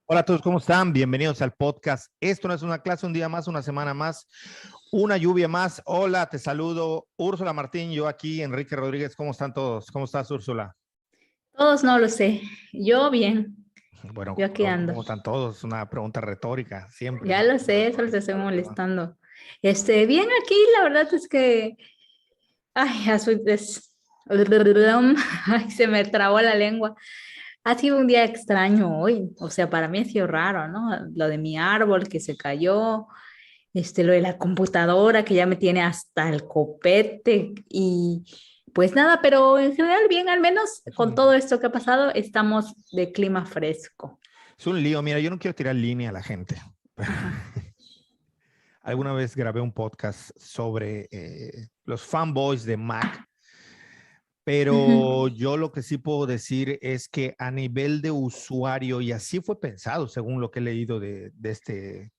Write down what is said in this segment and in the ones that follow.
Hola a todos, ¿cómo están? Bienvenidos al podcast. Esto no es una clase, un día más, una semana más, una lluvia más. Hola, te saludo. Úrsula Martín, yo aquí, Enrique Rodríguez. ¿Cómo están todos? ¿Cómo estás, Úrsula? Todos no lo sé. Yo bien, Bueno, yo aquí ando. ¿cómo están todos? Es una pregunta retórica, siempre, Ya ¿no? lo sé, solo te estoy Claro, claro. molestando. Bien aquí, la verdad es que, ay, ya soy ay, se me trabó la lengua. Ha sido un día extraño hoy, o sea, para mí ha sido raro, ¿no? Lo de mi árbol que se cayó, lo de la computadora que ya me tiene hasta el copete y pues nada, pero en general bien, al menos Es con un, todo esto que ha pasado, estamos de clima fresco. es un lío. Mira, yo no quiero tirar línea a la gente. Ajá. Alguna vez grabé un podcast sobre los fanboys de Mac. Pero Ujú. yo lo que sí puedo decir es que a nivel de usuario, y así fue pensado, según lo que he leído de este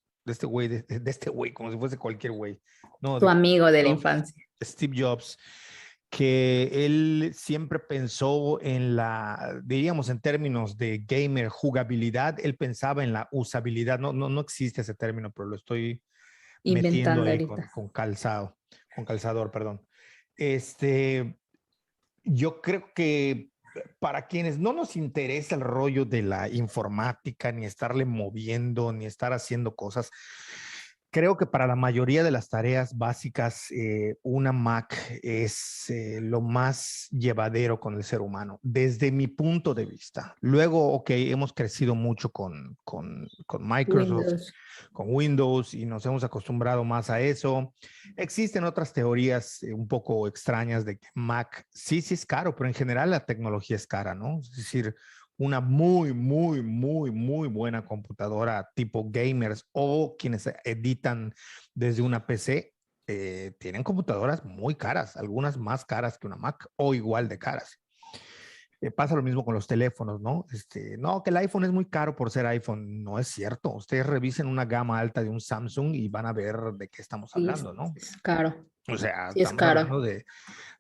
güey, de este güey, como si fuese cualquier güey, no, Tu de amigo de la Jobs, infancia. Steve Jobs, que él siempre pensó en diríamos en términos de gamer, jugabilidad, él pensaba en la usabilidad, no existe ese término, pero lo estoy metiendo Inventando ahí con, ahorita. con calzado, con calzador, perdón. Este, yo creo que para quienes no nos interesa el rollo de la informática, ni estarle moviendo, ni estar haciendo cosas, creo que para la mayoría de las tareas básicas, una Mac es lo más llevadero con el ser humano, desde mi punto de vista. Luego, ok, hemos crecido mucho con Microsoft, Windows. con Windows y nos hemos acostumbrado más a eso. Existen otras teorías un poco extrañas de que Mac sí es caro, pero en general la tecnología es cara, ¿no? Es decir, una muy buena computadora tipo gamers o quienes editan desde una PC, tienen computadoras muy caras, algunas más caras que una Mac o igual de caras. Pasa lo mismo con los teléfonos, ¿no? No, que el iPhone es muy caro por ser iPhone. No es cierto. Ustedes revisen una gama alta de un Samsung y van a ver de qué estamos Sí, hablando, ¿no? es caro. O sea, Sí, es estamos hablando caro.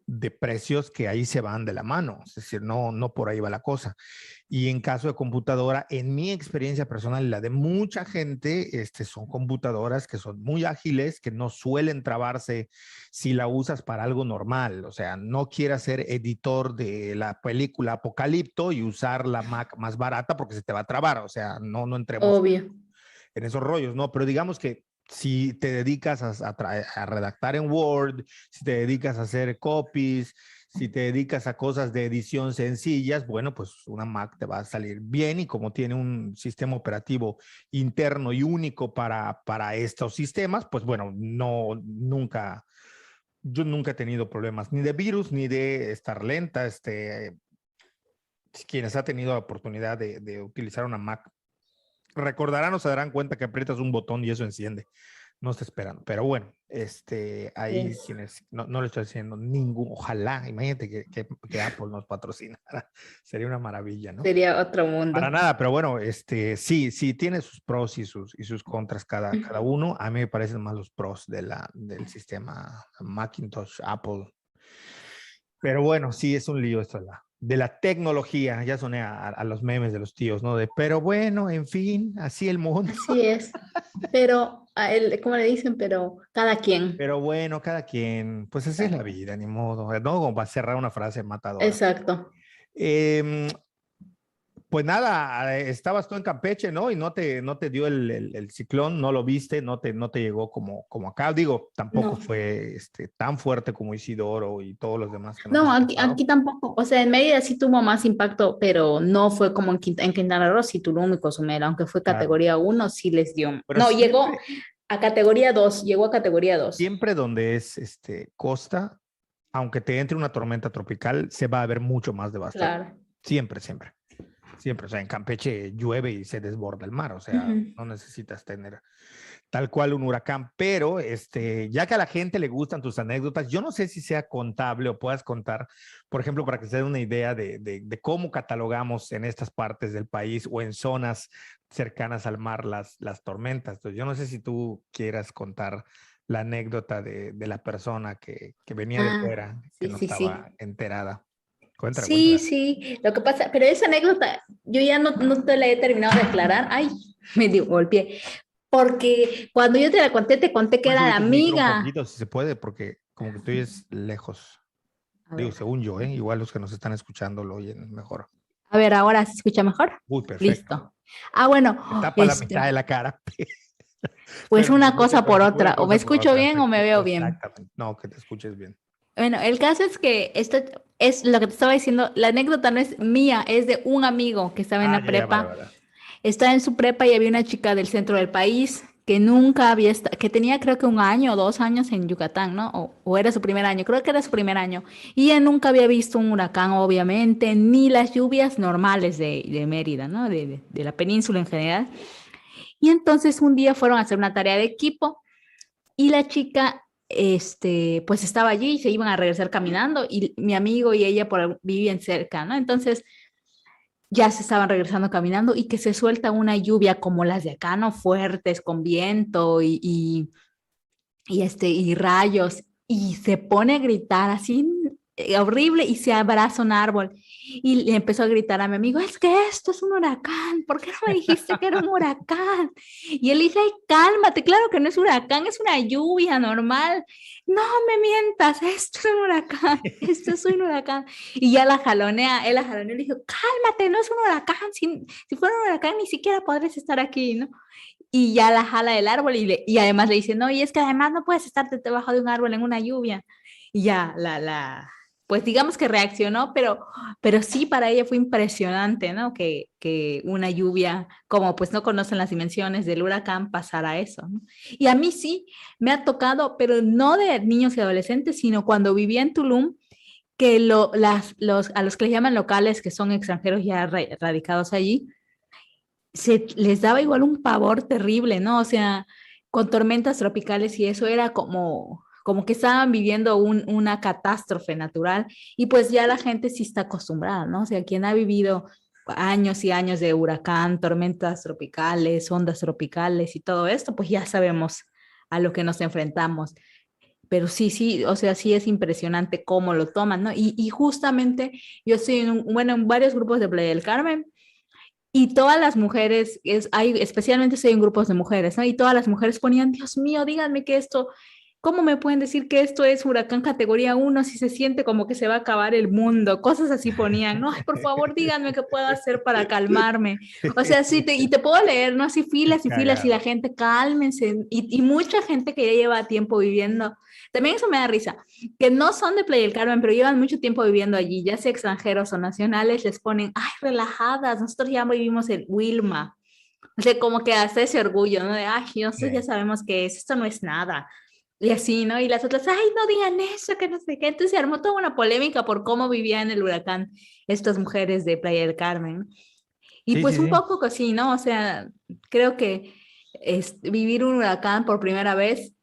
de precios que ahí se van de la mano. Es decir, no por ahí va la cosa. Y en caso de computadora, en mi experiencia personal y la de mucha gente, son computadoras que son muy ágiles, que no suelen trabarse si la usas para algo normal. O sea, no quieras ser editor de la película Apocalipto y usar la Mac más barata porque se te va a trabar. O sea, no entremos Obvio. en esos rollos, ¿no? Pero digamos que si te dedicas a redactar en Word, si te dedicas a hacer copies, si te dedicas a cosas de edición sencillas, bueno, pues una Mac te va a salir bien y como tiene un sistema operativo interno y único para estos sistemas, pues bueno, yo nunca he tenido problemas ni de virus ni de estar lenta. Quienes ha tenido la oportunidad de utilizar una Mac recordarán o se darán cuenta que aprietas un botón y eso enciende. No está esperando. Pero bueno, ahí Es, quienes no le estoy haciendo ningún, ojalá, imagínate que Apple nos patrocinara. Sería una maravilla, ¿no? sería otro Para mundo. nada, pero bueno, sí tiene sus pros y sus contras cada uno. A mí me parecen más los pros del sistema Macintosh, Apple. Pero bueno, sí, es un lío esto de la tecnología. Ya soné a los memes de los tíos, ¿no? Pero bueno, en fin, así el mundo. Así es. Pero, a él, ¿cómo le dicen? Pero cada quien. Pero bueno, cada quien, pues así es Cada la quien. vida, ni modo, ¿no? Como va a cerrar una frase matadora. Exacto. Eh, pues nada, estabas tú en Campeche, ¿no? Y no te dio el ciclón, no lo viste, no te llegó como acá. Digo, tampoco No. fue tan fuerte como Isidoro y todos los demás que nos No, han aquí pasado. tampoco. O sea, en Mérida sí tuvo más impacto, pero no fue como en Quintana Roo, sí Tulum y Cozumel, aunque fue Claro. categoría uno sí les dio. Pero No, llegó siempre, a categoría 2 llegó a categoría 2. siempre donde es costa, aunque te entre una tormenta tropical, se va a ver mucho más devastador. Claro. Siempre, siempre. Siempre, o sea, en Campeche llueve y se desborda el mar, o sea, Ujú. no necesitas tener tal cual un huracán, pero ya que a la gente le gustan tus anécdotas, yo no sé si sea contable o puedas contar, por ejemplo, para que se den una idea de cómo catalogamos en estas partes del país o en zonas cercanas al mar las tormentas. Entonces, yo no sé si tú quieras contar la anécdota de la persona que venía de Ah, fuera, que sí, no sí, estaba sí. enterada. Cuéntala, Sí, cuéntala. sí, lo que pasa, pero esa anécdota yo ya no te la he terminado de aclarar. Ay, me dio golpeé. Porque cuando yo te conté que Puedes era la subir tu micro un amiga. poquito si se puede, porque como que estoy es lejos. A Digo, ver, según yo, ¿eh? Igual los que nos están escuchando lo oyen mejor. a ver, ahora se escucha mejor. Uy, perfecto. Listo. Ah, bueno, Me tapa la mitad de la cara, pues pero una cosa por una otra. O me cosa por escucho otra. bien o me veo bien. Exactamente. No, que te escuches bien. Bueno, el caso es que esto es lo que te estaba diciendo. La anécdota no es mía, es de un amigo que estaba en Ah, la ya, ya, vale, prepa. vale. Estaba en su prepa y había una chica del centro del país que nunca había estado, que tenía creo que 1 año o 2 años en Yucatán, ¿no? O era su primer año, creo que era su primer año. Y ella nunca había visto un huracán, obviamente, ni las lluvias normales de Mérida, ¿no? De la península en general. Y entonces un día fueron a hacer una tarea de equipo y la chica, pues estaba allí y se iban a regresar caminando y mi amigo y ella vivían cerca, ¿no? Entonces ya se estaban regresando caminando y que se suelta una lluvia como las de acá, ¿no? Fuertes, con viento y rayos, y se pone a gritar así horrible y se abraza un árbol. Y le empezó a gritar a mi amigo, es que esto es un huracán, ¿por qué no me dijiste que era un huracán? Y él dice, ay, cálmate, claro que no es huracán, es una lluvia normal. No me mientas, esto es un huracán, esto es un huracán. Y ya él la jalonea y le dijo, cálmate, no es un huracán, si fuera un huracán ni siquiera podrías estar aquí, ¿no? Y ya la jala del árbol y además le dice, no, y es que además no puedes estar debajo de un árbol en una lluvia. Y ya pues digamos que reaccionó, pero sí para ella fue impresionante, ¿no? Que una lluvia, como pues no conocen las dimensiones del huracán, pasara eso, ¿no? Y a mí sí, me ha tocado, pero no de niños y adolescentes, sino cuando vivía en Tulum, que a los que les llaman locales, que son extranjeros ya radicados allí, les daba igual un pavor terrible, ¿no? O sea, con tormentas tropicales y eso era como que estaban viviendo una catástrofe natural y pues ya la gente sí está acostumbrada, ¿no? O sea, quien ha vivido años y años de huracán, tormentas tropicales, ondas tropicales y todo esto, pues ya sabemos a lo que nos enfrentamos. Pero sí, sí, o sea, sí es impresionante cómo lo toman, ¿no? Y justamente yo estoy bueno, en varios grupos de Playa del Carmen y todas las mujeres, especialmente si hay en grupos de mujeres, ¿no? Y todas las mujeres ponían, Dios mío, díganme que esto, ¿cómo me pueden decir que esto es huracán categoría 1 si se siente como que se va a acabar el mundo? Cosas así ponían, ¿no? Ay, por favor, díganme qué puedo hacer para calmarme. O sea, sí, y te puedo leer, ¿no? Así Qué filas y filas y la cagado. gente, cálmense. Y mucha gente que ya lleva tiempo viviendo. También eso me da risa que no son de Playa del Carmen, pero llevan mucho tiempo viviendo allí, ya sea extranjeros o nacionales, les ponen, ay, relajadas, nosotros ya vivimos en Wilma. O sea, como que hasta ese orgullo, ¿no? De, ay, nosotros ya Sí. sabemos que esto no es nada. Y así, ¿no? Y las otras, ay, no digan eso, que no sé qué. Entonces se armó toda una polémica por cómo vivían el huracán estas mujeres de Playa del Carmen. Y Sí, pues sí, un sí. poco así, ¿no? O sea, creo que vivir un huracán por primera vez,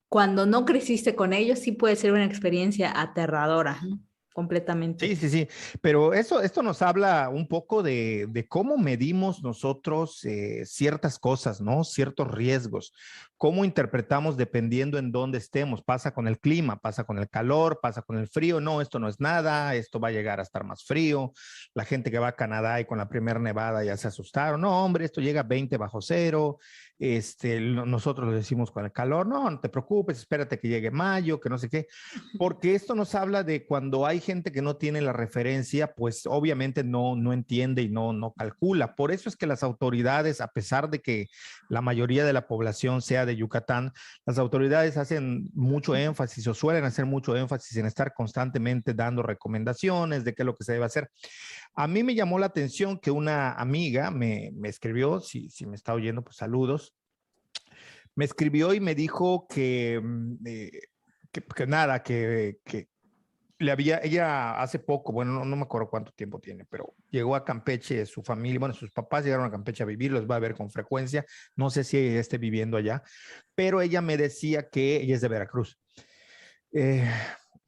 cuando no creciste con ellos, sí puede ser una experiencia aterradora, ¿no? Sí, Completamente. sí, sí, pero esto nos habla un poco de cómo medimos nosotros ciertas cosas, ¿no? Ciertos riesgos, cómo interpretamos dependiendo en dónde estemos. Pasa con el clima, pasa con el calor, pasa con el frío. No, esto no es nada, esto va a llegar a estar más frío. La gente que va a Canadá y con la primera nevada ya se asustaron. No, hombre, esto llega a 20 bajo cero. Nosotros lo decimos con el calor. No, no te preocupes, espérate que llegue mayo, que no sé qué, porque esto nos habla de cuando hay gente que no tiene la referencia, pues obviamente no entiende y no calcula. Por eso es que las autoridades, a pesar de que la mayoría de la población sea de Yucatán, las autoridades hacen mucho énfasis o suelen hacer mucho énfasis en estar constantemente dando recomendaciones de qué es lo que se debe hacer. A mí me llamó la atención que una amiga me escribió, si me está oyendo, pues saludos, me escribió y me dijo que nada, que ella hace poco, bueno, no me acuerdo cuánto tiempo tiene, pero llegó a Campeche, su familia, bueno, sus papás llegaron a Campeche a vivir, los va a ver con frecuencia, no sé si ella esté viviendo allá, pero ella me decía que ella es de Veracruz. Eh,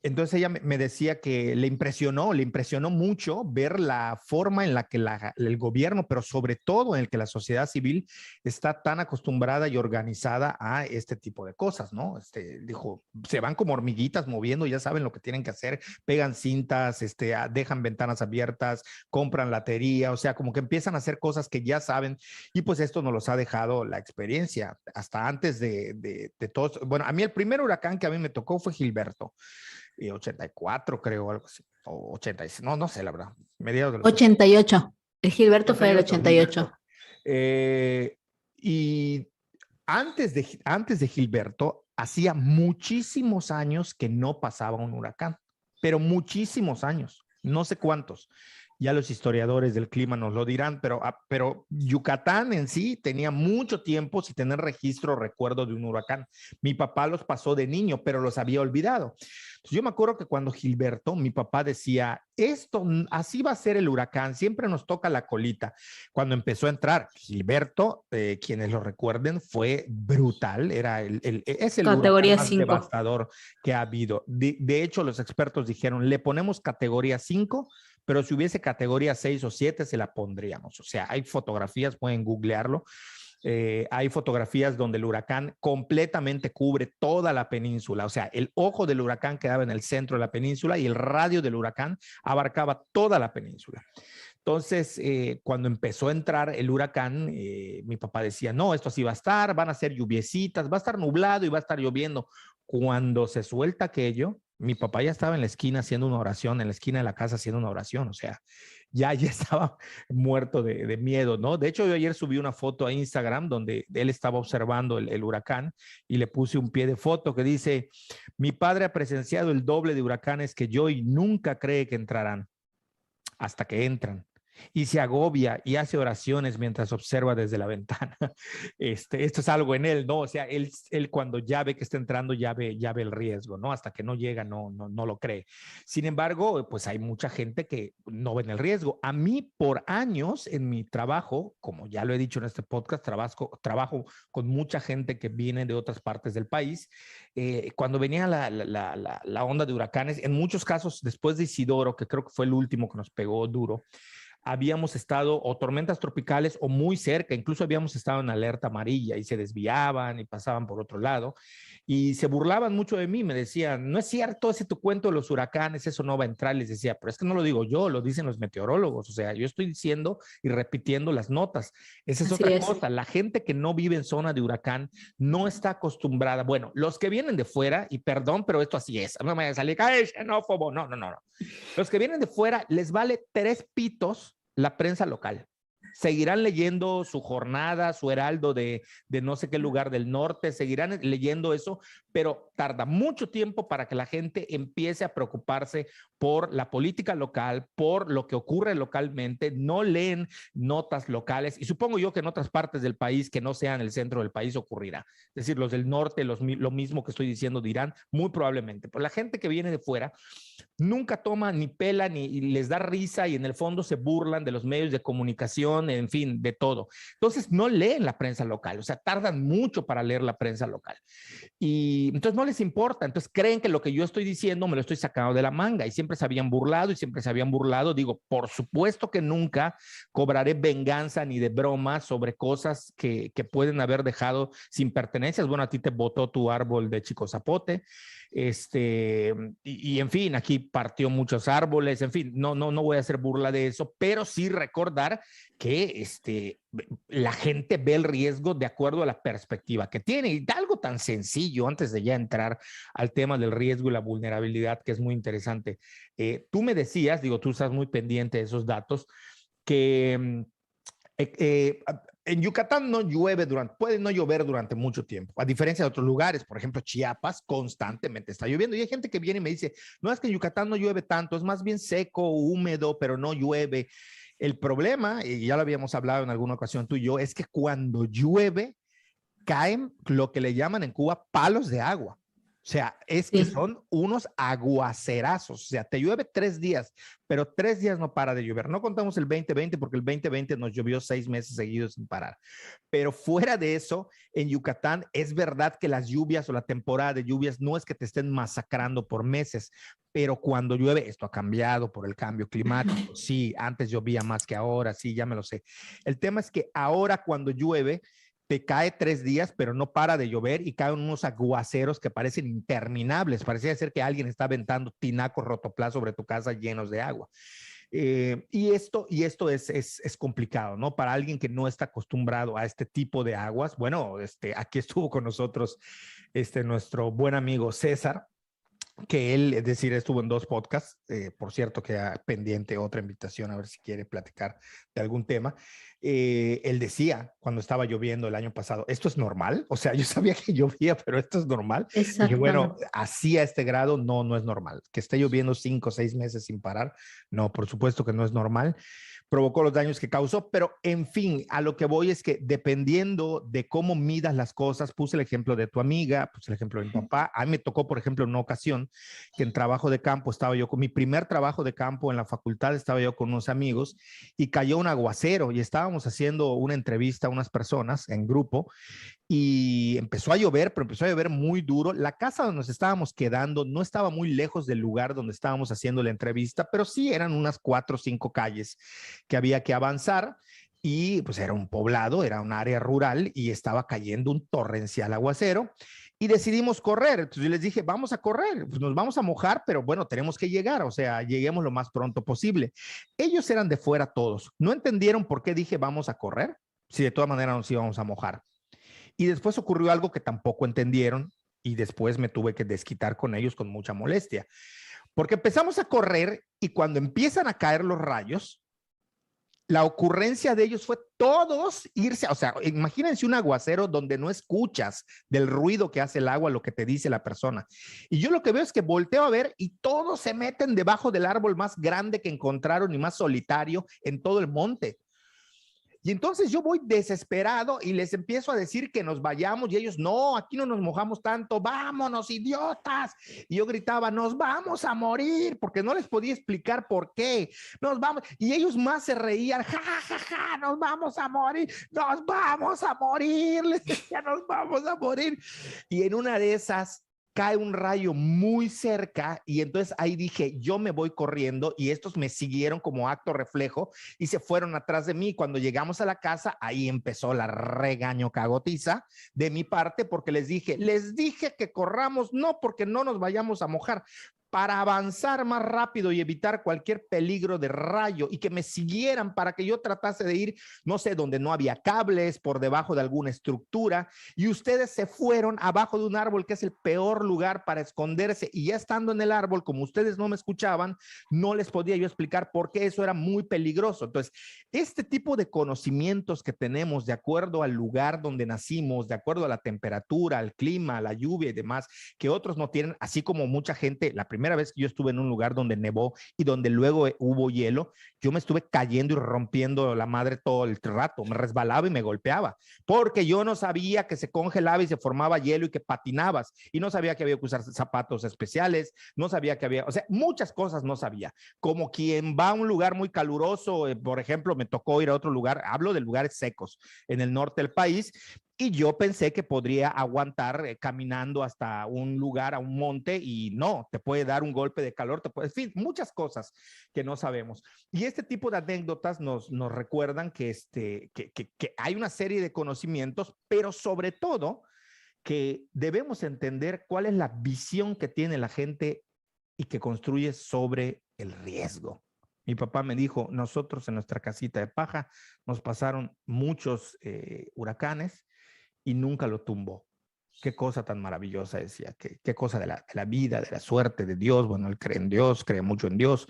Entonces ella me decía que le impresionó mucho ver la forma en la que el gobierno, pero sobre todo en el que la sociedad civil está tan acostumbrada y organizada a este tipo de cosas, ¿no? Dijo, se van como hormiguitas moviendo, ya saben lo que tienen que hacer, pegan cintas, dejan ventanas abiertas, compran latería, o sea, como que empiezan a hacer cosas que ya saben, y pues esto nos los ha dejado la experiencia, hasta antes de todos. Bueno, a mí el primer huracán que a mí me tocó fue Gilberto. 84, creo, algo así, o 86, no sé, la verdad, mediados de los 88. El Gilberto fue el 88, 88. Y antes de Gilberto, hacía muchísimos años que no pasaba un huracán, pero muchísimos años, no sé cuántos. Ya los historiadores del clima nos lo dirán, pero Yucatán en sí tenía mucho tiempo sin tener registro o recuerdo de un huracán. Mi papá los pasó de niño, pero los había olvidado. Entonces, yo me acuerdo que cuando Gilberto, mi papá decía, así va a ser el huracán, siempre nos toca la colita. Cuando empezó a entrar Gilberto, quienes lo recuerden, fue brutal, es el Categoría huracán más 5. devastador que ha habido. De hecho, los expertos dijeron, le ponemos categoría 5, pero si hubiese categoría 6 o 7 se la pondríamos. O sea, hay fotografías, pueden googlearlo. Hay fotografías donde el huracán completamente cubre toda la península. O sea, el ojo del huracán quedaba en el centro de la península y el radio del huracán abarcaba toda la península. Entonces, cuando empezó a entrar el huracán, mi papá decía, no, esto así va a estar, van a ser lluviecitas, va a estar nublado y va a estar lloviendo. Cuando se suelta aquello, mi papá ya estaba en la esquina haciendo una oración, en la esquina de la casa haciendo una oración, o sea, ya estaba muerto de miedo, ¿no? De hecho, yo ayer subí una foto a Instagram donde él estaba observando el huracán y le puse un pie de foto que dice, mi padre ha presenciado el doble de huracanes que yo y nunca cree que entrarán hasta que entran. Y se agobia y hace oraciones mientras observa desde la ventana. Esto es algo en él, ¿no? O sea, él cuando ya ve que está entrando, ya ve el riesgo, ¿no? Hasta que no llega, no lo cree. Sin embargo, pues hay mucha gente que no ven el riesgo. A mí, por años en mi trabajo, como ya lo he dicho en este podcast, trabajo con mucha gente que viene de otras partes del país. Cuando venía la onda de huracanes, en muchos casos, después de Isidoro, que creo que fue el último que nos pegó duro, habíamos estado o tormentas tropicales o muy cerca, incluso habíamos estado en alerta amarilla y se desviaban y pasaban por otro lado y se burlaban mucho de mí, me decían, no es cierto ese tu cuento de los huracanes, eso no va a entrar, les decía, pero es que no lo digo yo, lo dicen los meteorólogos, o sea, yo estoy diciendo y repitiendo las notas, esa es otra cosa, la gente que no vive en zona de huracán no está acostumbrada, bueno, los que vienen de fuera, y perdón, pero esto así es, no me vaya a salir, ¡ay, xenófobo! No, los que vienen de fuera les vale 3 pitos la prensa local. Seguirán leyendo su jornada, su heraldo de no sé qué lugar del norte, seguirán leyendo eso, pero tarda mucho tiempo para que la gente empiece a preocuparse por la política local, por lo que ocurre localmente, no leen notas locales y supongo yo que en otras partes del país que no sean el centro del país ocurrirá. Es decir, los del norte, lo mismo que estoy diciendo dirán, muy probablemente. Pero la gente que viene de fuera nunca toma ni pela ni les da risa y en el fondo se burlan de los medios de comunicación, en fin, de todo. Entonces no leen la prensa local, o sea, tardan mucho para leer la prensa local. Y entonces no les importa, entonces creen que lo que yo estoy diciendo me lo estoy sacando de la manga y siempre se habían burlado y siempre se habían burlado. Digo, por supuesto que nunca cobraré venganza ni de broma sobre cosas que pueden haber dejado sin pertenencias. Bueno, a ti te botó tu árbol de Chico Zapote. Y en fin, aquí partió muchos árboles, en fin, no voy a hacer burla de eso, pero sí recordar que la gente ve el riesgo de acuerdo a la perspectiva que tiene. Y algo tan sencillo, antes de ya entrar al tema del riesgo y la vulnerabilidad, que es muy interesante. Tú me decías, digo, tú estás muy pendiente de esos datos, que en Yucatán no llueve puede no llover durante mucho tiempo, a diferencia de otros lugares, por ejemplo, Chiapas constantemente está lloviendo y hay gente que viene y me dice, no es que en Yucatán no llueve tanto, es más bien seco, húmedo, pero no llueve. El problema, y ya lo habíamos hablado en alguna ocasión tú y yo, es que cuando llueve caen lo que le llaman en Cuba palos de agua. O sea, es que Sí, son unos aguacerazos. O sea, te llueve 3 días, pero 3 días no para de llover. No contamos el 2020 porque el 2020 nos llovió 6 meses seguidos sin parar. Pero fuera de eso, en Yucatán es verdad que las lluvias o la temporada de lluvias no es que te estén masacrando por meses, pero cuando llueve, esto ha cambiado por el cambio climático. Sí, antes llovía más que ahora, sí, ya me lo sé. El tema es que ahora cuando llueve, te cae 3 días, pero no para de llover y caen unos aguaceros que parecen interminables. Parecía ser que alguien está aventando tinacos rotoplas sobre tu casa llenos de agua. Y esto es complicado, ¿no? Para alguien que no está acostumbrado a este tipo de aguas. Bueno, aquí estuvo con nosotros nuestro buen amigo César, que él, es decir, estuvo en 2 podcasts, por cierto, queda pendiente otra invitación a ver si quiere platicar de algún tema. Él decía cuando estaba lloviendo el año pasado, ¿esto es normal? O sea, yo sabía que llovía, pero esto es normal. Dije, bueno, exactamente. así a este grado no es normal. Que esté lloviendo 5 o 6 meses sin parar, no, por supuesto que no es normal. Provocó los daños que causó, pero en fin, a lo que voy es que dependiendo de cómo midas las cosas, puse el ejemplo de tu amiga, puse el ejemplo de mi papá, a mí me tocó, por ejemplo, en una ocasión que en trabajo de campo estaba yo con mi primer trabajo de campo en la facultad, estaba yo con unos amigos y cayó un aguacero y estábamos haciendo una entrevista a unas personas en grupo y empezó a llover, pero empezó a llover muy duro. La casa donde nos estábamos quedando no estaba muy lejos del lugar donde estábamos haciendo la entrevista, pero sí eran unas 4 o 5 calles que había que avanzar y pues era un poblado, era un área rural y estaba cayendo un torrencial aguacero y decidimos correr. Entonces yo les dije, vamos a correr, pues nos vamos a mojar, pero bueno, tenemos que llegar, o sea, lleguemos lo más pronto posible. Ellos eran de fuera todos, no entendieron por qué dije vamos a correr, si de todas maneras nos íbamos a mojar. Y después ocurrió algo que tampoco entendieron y después me tuve que desquitar con ellos con mucha molestia, porque empezamos a correr y cuando empiezan a caer los rayos, la ocurrencia de ellos fue todos irse, o sea, imagínense un aguacero donde no escuchas del ruido que hace el agua lo que te dice la persona. Y yo lo que veo es que volteo a ver y todos se meten debajo del árbol más grande que encontraron y más solitario en todo el monte. Y entonces yo voy desesperado y les empiezo a decir que nos vayamos y ellos, no, aquí no nos mojamos tanto, vámonos, idiotas. Y yo gritaba, nos vamos a morir, porque no les podía explicar por qué. Nos vamos. Y ellos más se reían, ja, ja, ja, nos vamos a morir, nos vamos a morir, les decía, nos vamos a morir. Y en una de esas cae un rayo muy cerca y entonces ahí dije, yo me voy corriendo y estos me siguieron como acto reflejo y se fueron atrás de mí. Cuando llegamos a la casa, ahí empezó la regaño cagotiza de mi parte porque les dije que corramos, no porque no nos vayamos a mojar, para avanzar más rápido y evitar cualquier peligro de rayo y que me siguieran para que yo tratase de ir, no sé, donde no había cables, por debajo de alguna estructura y ustedes se fueron abajo de un árbol que es el peor lugar para esconderse y ya estando en el árbol, como ustedes no me escuchaban, no les podía yo explicar por qué eso era muy peligroso. Entonces, este tipo de conocimientos que tenemos de acuerdo al lugar donde nacimos, de acuerdo a la temperatura, al clima, a la lluvia y demás, que otros no tienen, así como mucha gente, la primera vez que yo estuve en un lugar donde nevó y donde luego hubo hielo, yo me estuve cayendo y rompiendo la madre todo el rato, me resbalaba y me golpeaba, porque yo no sabía que se congelaba y se formaba hielo y que patinabas, y no sabía que había que usar zapatos especiales, no sabía que había, o sea, muchas cosas no sabía, como quien va a un lugar muy caluroso, por ejemplo, me tocó ir a otro lugar, hablo de lugares secos en el norte del país, y yo pensé que podría aguantar caminando hasta un lugar, a un monte, y no, te puede dar un golpe de calor, te puede, en fin, muchas cosas que no sabemos. Y este tipo de anécdotas nos recuerdan que hay una serie de conocimientos, pero sobre todo que debemos entender cuál es la visión que tiene la gente y que construye sobre el riesgo. Mi papá me dijo, nosotros en nuestra casita de paja nos pasaron muchos huracanes y nunca lo tumbó. Qué cosa tan maravillosa, decía, qué cosa de la vida, de la suerte, de Dios. Bueno, él cree en Dios, cree mucho en Dios.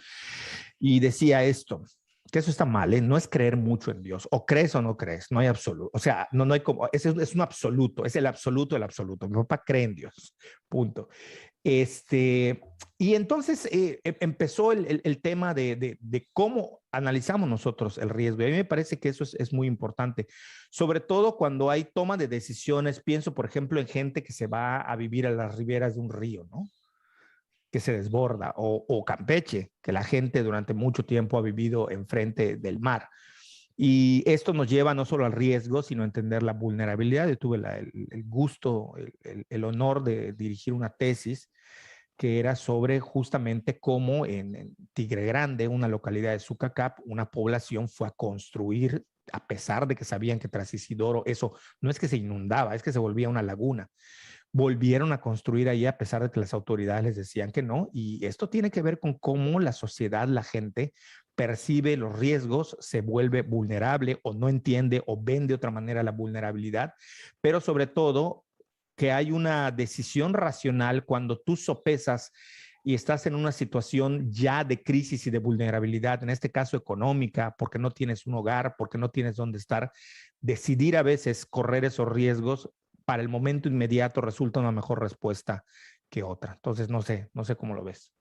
Y decía esto, que eso está mal, ¿eh? No es creer mucho en Dios, o crees o no crees, no hay absoluto, o sea, no hay como, es un absoluto, es el absoluto del absoluto. Mi papá cree en Dios, punto. Y entonces empezó el tema de cómo analizamos nosotros el riesgo. Y a mí me parece que eso es muy importante, sobre todo cuando hay toma de decisiones. Pienso, por ejemplo, en gente que se va a vivir a las riberas de un río, ¿no? Que se desborda, o Campeche, que la gente durante mucho tiempo ha vivido enfrente del mar. Y esto nos lleva no solo al riesgo, sino a entender la vulnerabilidad. Yo tuve el gusto, el honor de dirigir una tesis que era sobre justamente cómo en Tigre Grande, una localidad de Sucacap, una población fue a construir, a pesar de que sabían que tras Isidoro eso no es que se inundaba, es que se volvía una laguna. Volvieron a construir ahí a pesar de que las autoridades les decían que no. Y esto tiene que ver con cómo la sociedad, la gente, percibe los riesgos, se vuelve vulnerable o no entiende o ven de otra manera la vulnerabilidad, pero sobre todo que hay una decisión racional cuando tú sopesas y estás en una situación ya de crisis y de vulnerabilidad, en este caso económica, porque no tienes un hogar, porque no tienes dónde estar, decidir a veces correr esos riesgos para el momento inmediato resulta una mejor respuesta que otra. Entonces, no sé cómo lo ves.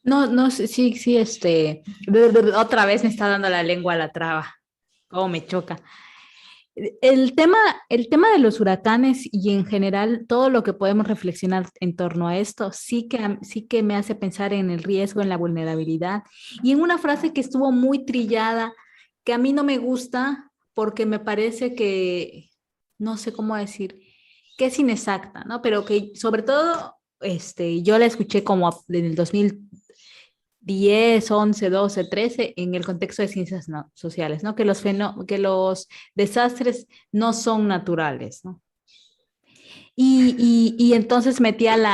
No, no, sí, sí, otra vez me está dando la lengua a la traba. Oh, me choca. El tema de los huracanes y en general todo lo que podemos reflexionar en torno a esto sí que me hace pensar en el riesgo, en la vulnerabilidad y en una frase que estuvo muy trillada, que a mí no me gusta porque me parece que, no sé cómo decir, que es inexacta, ¿no? Pero que sobre todo yo la escuché como en el 2010, 11, 12, 13 en el contexto de ciencias sociales, ¿no? Que los desastres no son naturales, ¿no? Y entonces metía el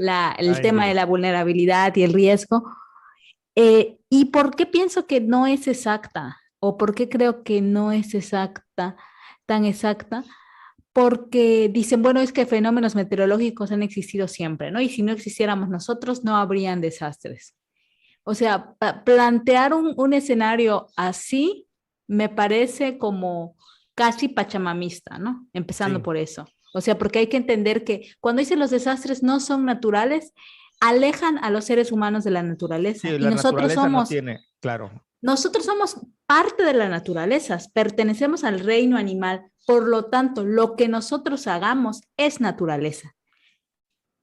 Ay, tema de Dios. la vulnerabilidad y el riesgo. ¿Y por qué pienso que no es exacta? ¿O por qué creo que no es exacta, tan exacta? Porque dicen, bueno, es que fenómenos meteorológicos han existido siempre, ¿no? Y si no existiéramos nosotros, no habrían desastres. O sea, plantear un escenario así me parece como casi pachamamista, ¿no? Empezando Sí, por eso. O sea, porque hay que entender que cuando dicen los desastres no son naturales, alejan a los seres humanos de la naturaleza. sí, Y la naturaleza no tiene, claro, nosotros somos parte de la naturaleza, pertenecemos al reino animal. Por lo tanto, lo que nosotros hagamos es naturaleza.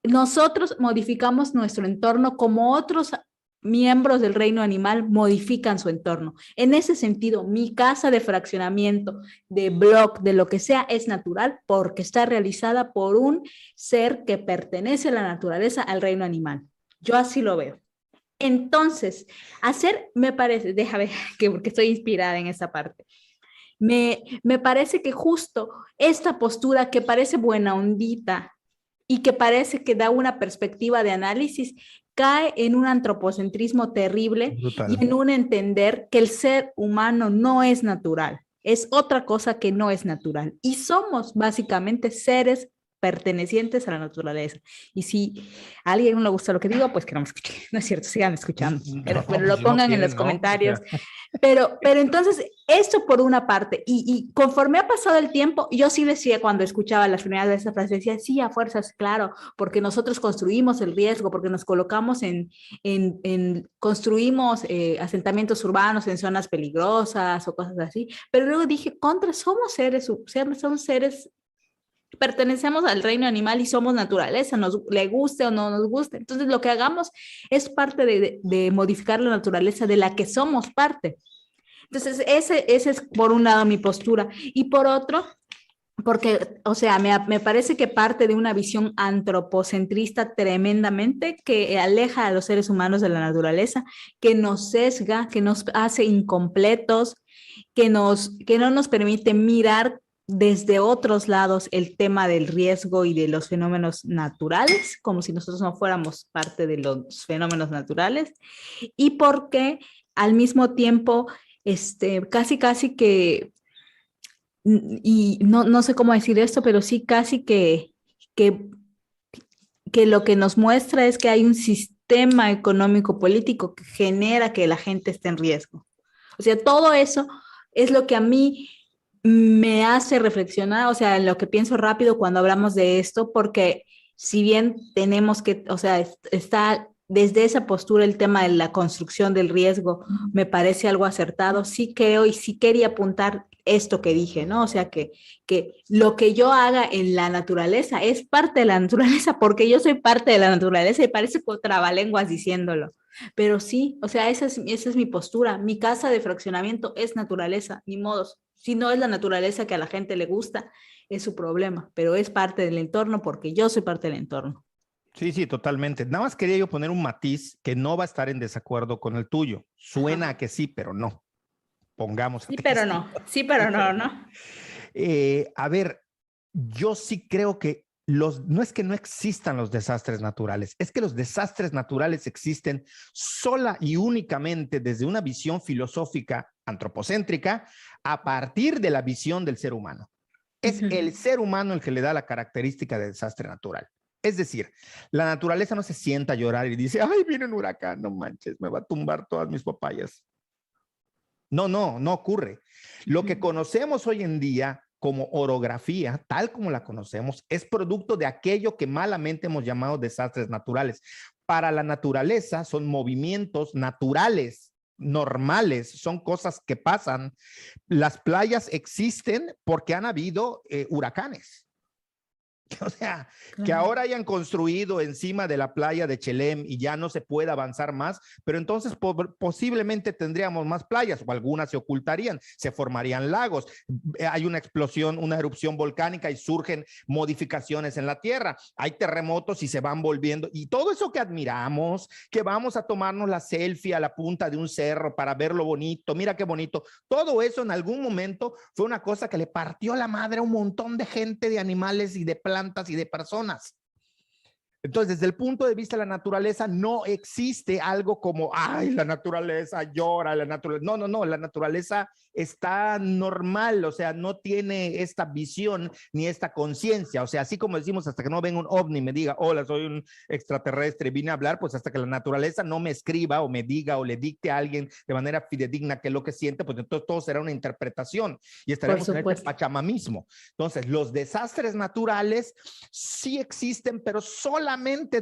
Nosotros modificamos nuestro entorno como otros miembros del reino animal modifican su entorno. En ese sentido, mi casa de fraccionamiento, de blog, de lo que sea, es natural porque está realizada por un ser que pertenece a la naturaleza, al reino animal. Yo así lo veo. Entonces, me parece, déjame que porque estoy inspirada en esa parte. Me parece que justo esta postura que parece buena ondita y que parece que da una perspectiva de análisis, cae en un antropocentrismo terrible y brutal. en un entender que el ser humano no es natural, es otra cosa que no es natural. Y somos básicamente seres pertenecientes a la naturaleza. Y si a alguien no le gusta lo que digo, pues que no me escuche. No es cierto, sigan escuchando. No, Pero pues lo si no pongan en los quieren, ¿no? O comentarios sea, pero entonces, esto por una parte, y conforme ha pasado el tiempo, yo sí decía cuando escuchaba las primeras veces esa frase, decía, sí, a fuerzas, claro, porque nosotros construimos el riesgo, porque nos colocamos construimos asentamientos urbanos en zonas peligrosas o cosas así, pero luego dije, contra, somos seres pertenecemos al reino animal y somos naturaleza, nos le guste o no nos guste. Entonces, lo que hagamos es parte de modificar la naturaleza de la que somos parte. Entonces, ese es por un lado mi postura. Y por otro, porque, o sea, me parece que parte de una visión antropocentrista tremendamente que aleja a los seres humanos de la naturaleza, que nos sesga, que nos hace incompletos, que no nos permite mirar desde otros lados el tema del riesgo y de los fenómenos naturales, como si nosotros no fuéramos parte de los fenómenos naturales, y porque al mismo tiempo, casi que y no sé cómo decir esto, pero sí casi que, que lo que nos muestra es que hay un sistema económico político que genera que la gente esté en riesgo. O sea, todo eso es lo que a mí me hace reflexionar, o sea, en lo que pienso rápido cuando hablamos de esto, porque si bien tenemos que, o sea, está desde esa postura el tema de la construcción del riesgo me parece algo acertado. Sí creo y sí quería apuntar esto que dije, ¿no? O sea, que lo que yo haga en la naturaleza es parte de la naturaleza, porque yo soy parte de la naturaleza y parece como trabalenguas diciéndolo. Pero sí, o sea, esa es mi postura. Mi casa de fraccionamiento es naturaleza, ni modos. Si no es la naturaleza que a la gente le gusta, es su problema, pero es parte del entorno porque yo soy parte del entorno. Sí, sí, totalmente. Nada más quería yo poner un matiz que no va a estar en desacuerdo con el tuyo. Suena Ajá. a que sí, pero no. Pongamos Sí, pero atención. no. Sí, Sí, pero pero no, no. ¿no? A ver, yo sí creo que no es que no existan los desastres naturales, es que los desastres naturales existen sola y únicamente desde una visión filosófica antropocéntrica a partir de la visión del ser humano. Es el Ujú. ser humano el que le da la característica de desastre natural. Es decir, la naturaleza no se sienta a llorar y dice, ay, viene un huracán, no manches, me va a tumbar todas mis papayas. No, no, no ocurre. Lo que conocemos hoy en día como orografía, tal como la conocemos, es producto de aquello que malamente hemos llamado desastres naturales. Para la naturaleza son movimientos naturales, normales, son cosas que pasan. Las playas existen porque han habido huracanes. O sea, que Claro. ahora hayan construido encima de la playa de Chelem y ya no se pueda avanzar más, pero entonces posiblemente tendríamos más playas o algunas se ocultarían, se formarían lagos, hay una explosión, una erupción volcánica y surgen modificaciones en la tierra, hay terremotos y se van volviendo, y todo eso que admiramos, que vamos a tomarnos la selfie a la punta de un cerro para ver lo bonito, mira qué bonito, todo eso en algún momento fue una cosa que le partió la madre a un montón de gente, de animales y de plantas y de personas. Entonces, desde el punto de vista de la naturaleza, no existe algo como, ay, la naturaleza llora, la naturaleza. No, no, no, la naturaleza está normal, o sea, no tiene esta visión ni esta conciencia. O sea, así como decimos, hasta que no venga un ovni y me diga, hola, soy un extraterrestre, vine a hablar, pues hasta que la naturaleza no me escriba o me diga o le dicte a alguien de manera fidedigna qué es lo que siente, pues entonces todo será una interpretación y Por estaremos en este supuesto. pachamamismo. Entonces, los desastres naturales sí existen, pero solamente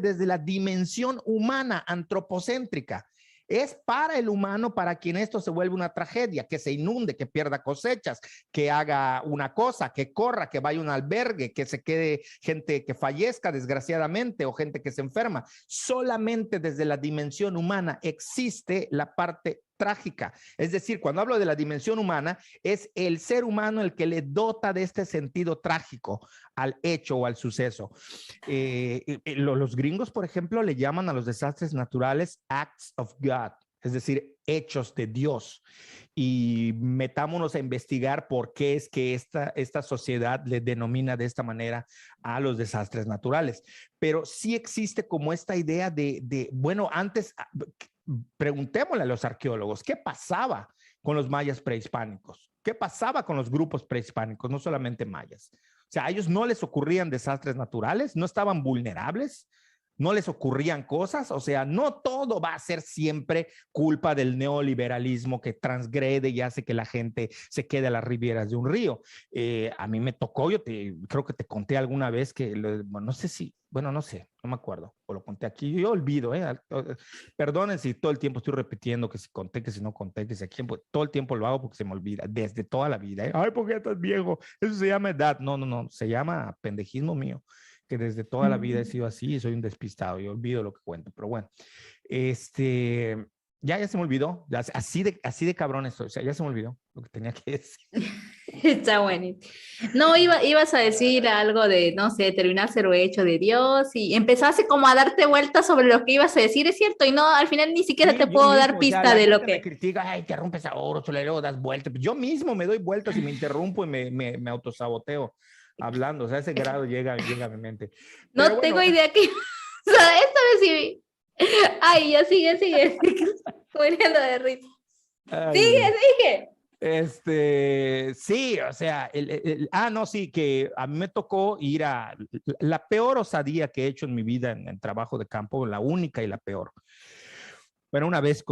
desde la dimensión humana, antropocéntrica. Es para el humano para quien esto se vuelve una tragedia, que se inunde, que pierda cosechas, que haga una cosa, que corra, que vaya a un albergue, que se quede gente que fallezca desgraciadamente o gente que se enferma. Solamente desde la dimensión humana existe la parte trágica. Es decir, cuando hablo de la dimensión humana, es el ser humano el que le dota de este sentido trágico al hecho o al suceso. Los gringos, por ejemplo, le llaman a los desastres naturales acts of God, es decir, hechos de Dios. Y metámonos a investigar por qué es que esta sociedad le denomina de esta manera a los desastres naturales. Pero sí existe como esta idea bueno, antes preguntémosle a los arqueólogos, ¿qué pasaba con los mayas prehispánicos? ¿Qué pasaba con los grupos prehispánicos, no solamente mayas? O sea, a ellos no les ocurrían desastres naturales, no estaban vulnerables, no les ocurrían cosas, o sea, no todo va a ser siempre culpa del neoliberalismo que transgrede y hace que la gente se quede a las riberas de un río. A mí me tocó, creo que te conté alguna vez que, no sé si, bueno, no sé, no me acuerdo, o lo conté aquí, yo olvido, perdonen si todo el tiempo estoy repitiendo que si conté, que si no conté, que si aquí, pues, todo el tiempo lo hago porque se me olvida, desde toda la vida, ay, porque ya estás viejo, eso se llama edad, no, no, no, se llama pendejismo mío, que desde toda la vida he sido así y soy un despistado y olvido lo que cuento, pero bueno, ya se me olvidó, así de cabrón estoy, o sea, ya se me olvidó lo que tenía que decir. Está buenísimo. No, ibas a decir algo de, no sé, terminar cero hecho de Dios y empezaste como a darte vueltas sobre lo que ibas a decir, es cierto, y no, al final ni siquiera te Sí, yo puedo dar mismo, o sea, pista la de lo gente me que... critica, ay, te rompes ahora, solo luego das vueltas. Yo mismo me doy vueltas y me interrumpo y me autosaboteo hablando, o sea, ese grado llega a mi mente. Pero No tengo bueno, idea que... O sea, esta vez sí... Ay, ya sigue. Muriendo de risa. ay, Sigue, sigue. sí, o sea, no, sí, que a mí me tocó ir a la peor osadía que he hecho en mi vida en trabajo de campo, la única y la peor. Bueno, una vez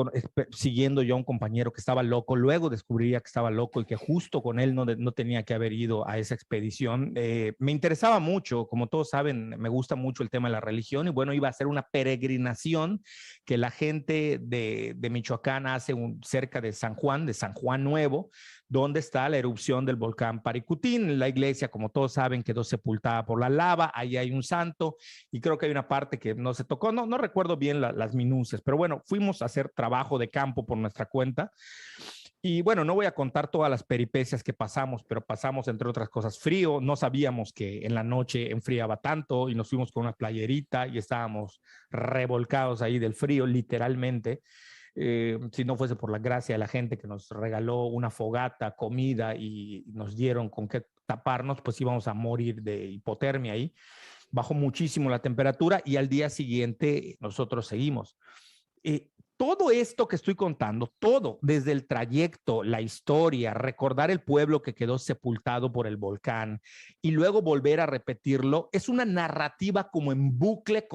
siguiendo yo a un compañero que estaba loco, luego descubriría que estaba loco y que justo con él no tenía que haber ido a esa expedición. Me interesaba mucho, como todos saben, me gusta mucho el tema de la religión y bueno, iba a ser una peregrinación que la gente de Michoacán hace cerca de San Juan Nuevo, donde está la erupción del volcán Paricutín. La iglesia, como todos saben, quedó sepultada por la lava, ahí hay un santo y creo que hay una parte que no se tocó, no recuerdo bien las minucias, pero bueno, fuimos a hacer trabajo de campo por nuestra cuenta. Y bueno, no voy a contar todas las peripecias que pasamos, pero pasamos, entre otras cosas, frío. No sabíamos que en la noche enfriaba tanto y nos fuimos con una playerita y estábamos revolcados ahí del frío, literalmente. Si no fuese por la gracia de la gente que nos regaló una fogata, comida y nos dieron con qué taparnos, pues íbamos a morir de hipotermia ahí. Bajó muchísimo la temperatura y al día siguiente nosotros seguimos. Todo esto que estoy contando, todo, desde el trayecto, la historia, recordar el pueblo que quedó sepultado por el volcán y luego volver a repetirlo, es una narrativa como en bucle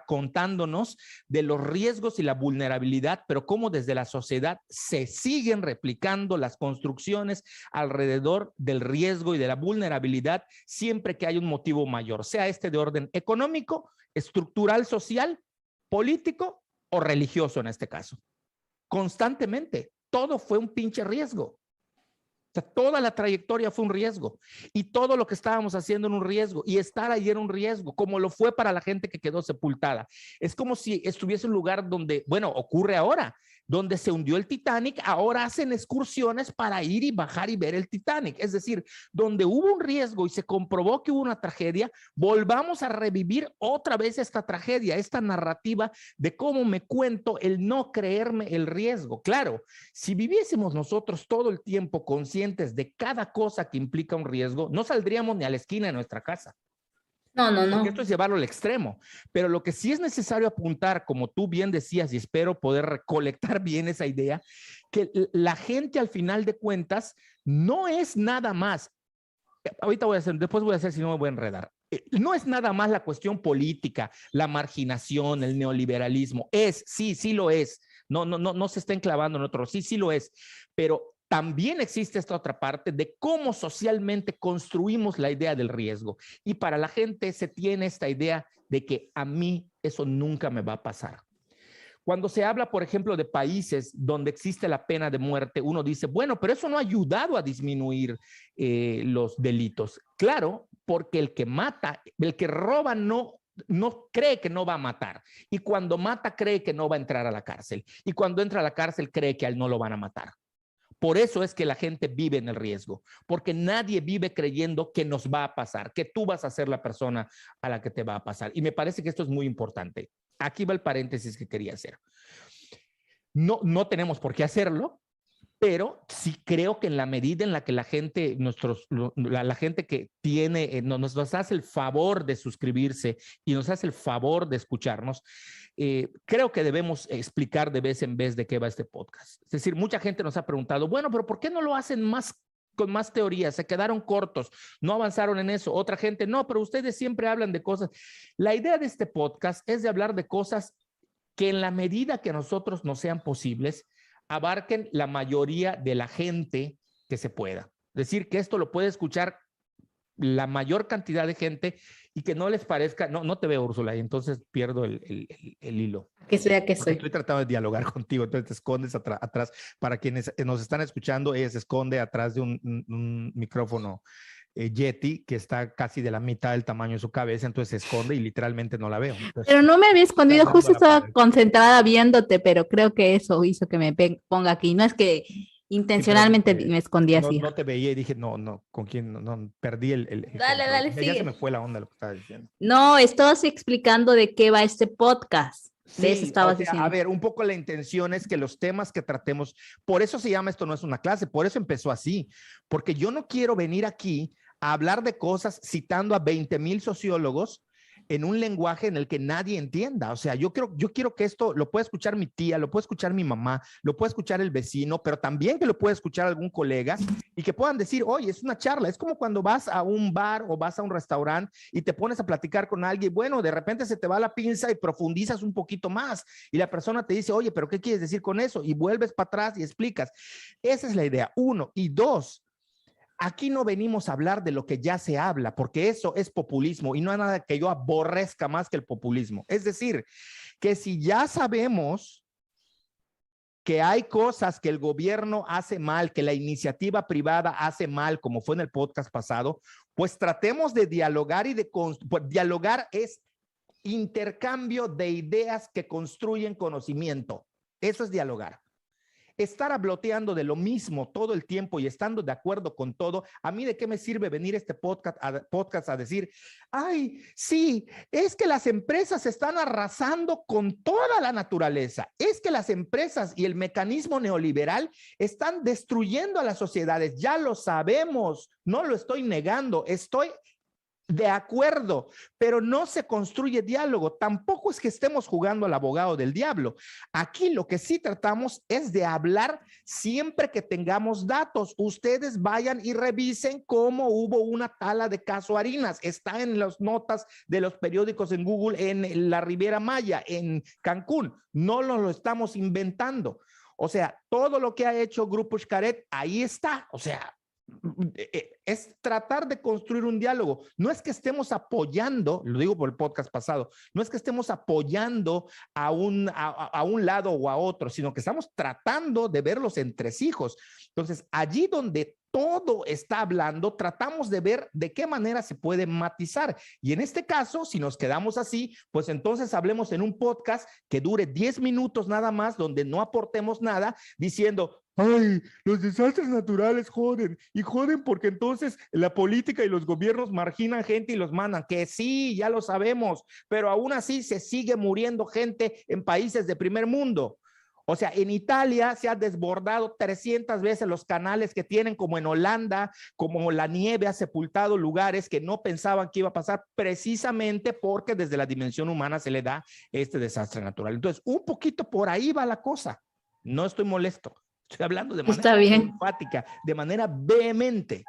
contándonos de los riesgos y la vulnerabilidad, pero cómo desde la sociedad se siguen replicando las construcciones alrededor del riesgo y de la vulnerabilidad siempre que hay un motivo mayor, sea este de orden económico, estructural, social, político o religioso en este caso. Constantemente, todo fue un pinche riesgo. O sea, toda la trayectoria fue un riesgo y todo lo que estábamos haciendo era un riesgo y estar ahí era un riesgo, como lo fue para la gente que quedó sepultada. Es como si estuviese un lugar donde, bueno, ocurre ahora, donde se hundió el Titanic, ahora hacen excursiones para ir y bajar y ver el Titanic. Es decir, donde hubo un riesgo y se comprobó que hubo una tragedia, volvamos a revivir otra vez esta tragedia, esta narrativa de cómo me cuento el no creerme el riesgo. Claro, si viviésemos nosotros todo el tiempo conscientes de cada cosa que implica un riesgo, no saldríamos ni a la esquina de nuestra casa. No, no, Porque no. esto es llevarlo al extremo, pero lo que sí es necesario apuntar, como tú bien decías, y espero poder recolectar bien esa idea, que la gente al final de cuentas no es nada más, ahorita voy a hacer, después voy a hacer si no me voy a enredar, no es nada más la cuestión política, la marginación, el neoliberalismo, sí lo es, no se está enclavando en otro, sí lo es, pero también existe esta otra parte de cómo socialmente construimos la idea del riesgo. Y para la gente se tiene esta idea de que a mí eso nunca me va a pasar. Cuando se habla, por ejemplo, de países donde existe la pena de muerte, uno dice, bueno, pero eso no ha ayudado a disminuir los delitos. Claro, porque el que mata, el que roba no cree que no va a matar. Y cuando mata, cree que no va a entrar a la cárcel. Y cuando entra a la cárcel, cree que a él no lo van a matar. Por eso es que la gente vive en el riesgo, porque nadie vive creyendo que nos va a pasar, que tú vas a ser la persona a la que te va a pasar. Y me parece que esto es muy importante. Aquí va el paréntesis que quería hacer. No tenemos por qué hacerlo, pero sí creo que en la medida en la que la gente, la gente que tiene, nos hace el favor de suscribirse y nos hace el favor de escucharnos, creo que debemos explicar de vez en vez de qué va este podcast. Es decir, mucha gente nos ha preguntado, bueno, pero ¿por qué no lo hacen más con más teorías? Se quedaron cortos, no avanzaron en eso. Otra gente, no, pero ustedes siempre hablan de cosas. La idea de este podcast es de hablar de cosas que en la medida que a nosotros nos sean posibles, abarquen la mayoría de la gente que se pueda. Es decir, que esto lo puede escuchar la mayor cantidad de gente y que no les parezca, no te veo, Úrsula, y entonces pierdo el hilo. Que sea que soy. Estoy tratando de dialogar contigo, entonces te escondes atrás. Para quienes nos están escuchando, ella se esconde atrás de un micrófono Yeti que está casi de la mitad del tamaño de su cabeza, entonces se esconde y literalmente no la veo. Entonces, pero no me había escondido, justo estaba concentrada viéndote, pero creo que eso hizo que me ponga aquí. No es que intencionalmente me escondí así. No te veía y dije, no, ¿con quién? No, perdí Dale, ya sigue. se me fue la onda lo que estaba diciendo. No, estabas explicando de qué va este podcast. Sí, eso estabas diciendo. A ver, un poco la intención es que los temas que tratemos, por eso se llama Esto no es una clase, por eso empezó así, porque yo no quiero venir aquí a hablar de cosas citando a 20,000 sociólogos en un lenguaje en el que nadie entienda. O sea, yo quiero que esto lo pueda escuchar mi tía, lo pueda escuchar mi mamá, lo pueda escuchar el vecino, pero también que lo pueda escuchar algún colega y que puedan decir, oye, es una charla. Es como cuando vas a un bar o vas a un restaurante y te pones a platicar con alguien. Bueno, de repente se te va la pinza y profundizas un poquito más y la persona te dice, oye, pero ¿qué quieres decir con eso? Y vuelves para atrás y explicas. Esa es la idea, uno. Y dos, aquí no venimos a hablar de lo que ya se habla, porque eso es populismo y no hay nada que yo aborrezca más que el populismo. Es decir, que si ya sabemos que hay cosas que el gobierno hace mal, que la iniciativa privada hace mal, como fue en el podcast pasado, pues tratemos de dialogar y pues dialogar es intercambio de ideas que construyen conocimiento. Eso es dialogar. Estar habloteando de lo mismo todo el tiempo y estando de acuerdo con todo, ¿a mí de qué me sirve venir este podcast a decir, ay, sí, es que las empresas están arrasando con toda la naturaleza, es que las empresas y el mecanismo neoliberal están destruyendo a las sociedades? Ya lo sabemos, no lo estoy negando, estoy de acuerdo, pero no se construye diálogo. Tampoco es que estemos jugando al abogado del diablo. Aquí lo que sí tratamos es de hablar siempre que tengamos datos. Ustedes vayan y revisen cómo hubo una tala de Caso Harinas. Está en las notas de los periódicos en Google, en la Riviera Maya, en Cancún. No lo estamos inventando. O sea, todo lo que ha hecho Grupo Xcaret, ahí está. O sea, es tratar de construir un diálogo. No es que estemos apoyando, lo digo por el podcast pasado, no es que estemos apoyando a un lado o a otro, sino que estamos tratando de ver los entresijos. Entonces, allí donde todo está hablando, tratamos de ver de qué manera se puede matizar. Y en este caso, si nos quedamos así, pues entonces hablemos en un podcast que dure 10 minutos nada más, donde no aportemos nada, diciendo, ay, los desastres naturales joden, y joden porque entonces la política y los gobiernos marginan gente y los mandan, que sí, ya lo sabemos, pero aún así se sigue muriendo gente en países de primer mundo. O sea, en Italia se ha desbordado 300 veces los canales que tienen, como en Holanda, como la nieve ha sepultado lugares que no pensaban que iba a pasar, precisamente porque desde la dimensión humana se le da este desastre natural. Entonces, un poquito por ahí va la cosa. No estoy molesto. Estoy hablando de manera enfática, de manera vehemente.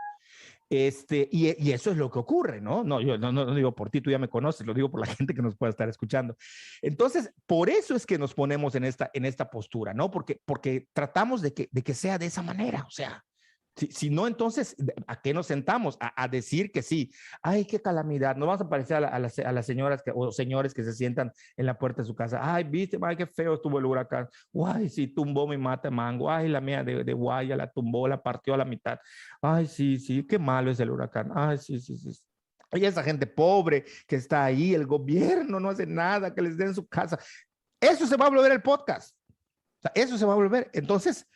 Y eso es lo que ocurre, ¿no? No, yo no digo por ti, tú ya me conoces, lo digo por la gente que nos pueda estar escuchando. Entonces, por eso es que nos ponemos en esta postura, ¿no? Porque tratamos de que sea de esa manera, o sea, si no, entonces, ¿a qué nos sentamos? A decir que sí. Ay, qué calamidad. No vamos a parecer a las señoras o señores que se sientan en la puerta de su casa. Ay, viste, ay, qué feo estuvo el huracán. Ay, sí, tumbó mi mata de mango. Ay, la mía de guaya la tumbó, la partió a la mitad. Ay, sí, qué malo es el huracán. Ay, sí. Y esa gente pobre que está ahí, el gobierno no hace nada, que les den su casa. Eso se va a volver el podcast. O sea, eso se va a volver. Entonces,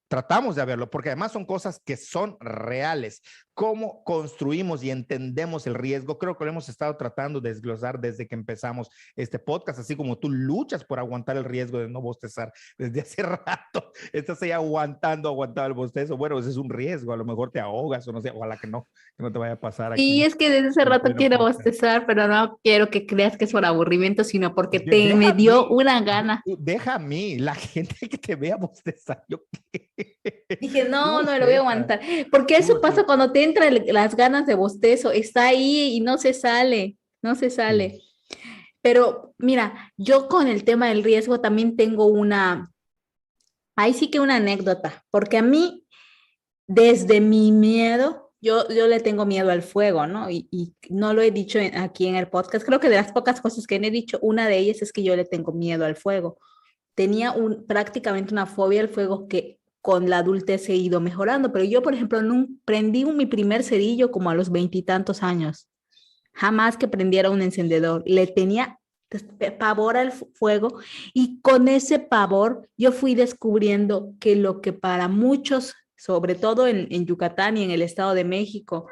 tratamos de verlo, porque además son cosas que son reales. Cómo construimos y entendemos el riesgo, creo que lo hemos estado tratando de desglosar desde que empezamos este podcast, así como tú luchas por aguantar el riesgo de no bostezar desde hace rato, estás ahí aguantando el bostezo. Bueno, ese es un riesgo, a lo mejor te ahogas o no sé, ojalá que no te vaya a pasar aquí. Y es que desde hace rato quiero bostezar, pero no quiero que creas que es por aburrimiento, sino porque me dio una gana. Deja a mí, la gente que te vea bostezar. Dije, no lo voy a aguantar. Porque eso pasa cuando te entran las ganas de bostezo, está ahí y no se sale. Sí. Pero mira, yo con el tema del riesgo también tengo ahí sí que una anécdota, porque a mí, desde mi miedo, yo le tengo miedo al fuego, ¿no? Y no lo he dicho aquí en el podcast. Creo que de las pocas cosas que he dicho, una de ellas es que yo le tengo miedo al fuego. Tenía prácticamente una fobia al fuego que con la adultez he ido mejorando, pero yo, por ejemplo, prendí mi primer cerillo como a los 20 y tantos años. Jamás que prendiera un encendedor. Le tenía pavor al fuego, y con ese pavor yo fui descubriendo que lo que para muchos, sobre todo en Yucatán y en el Estado de México,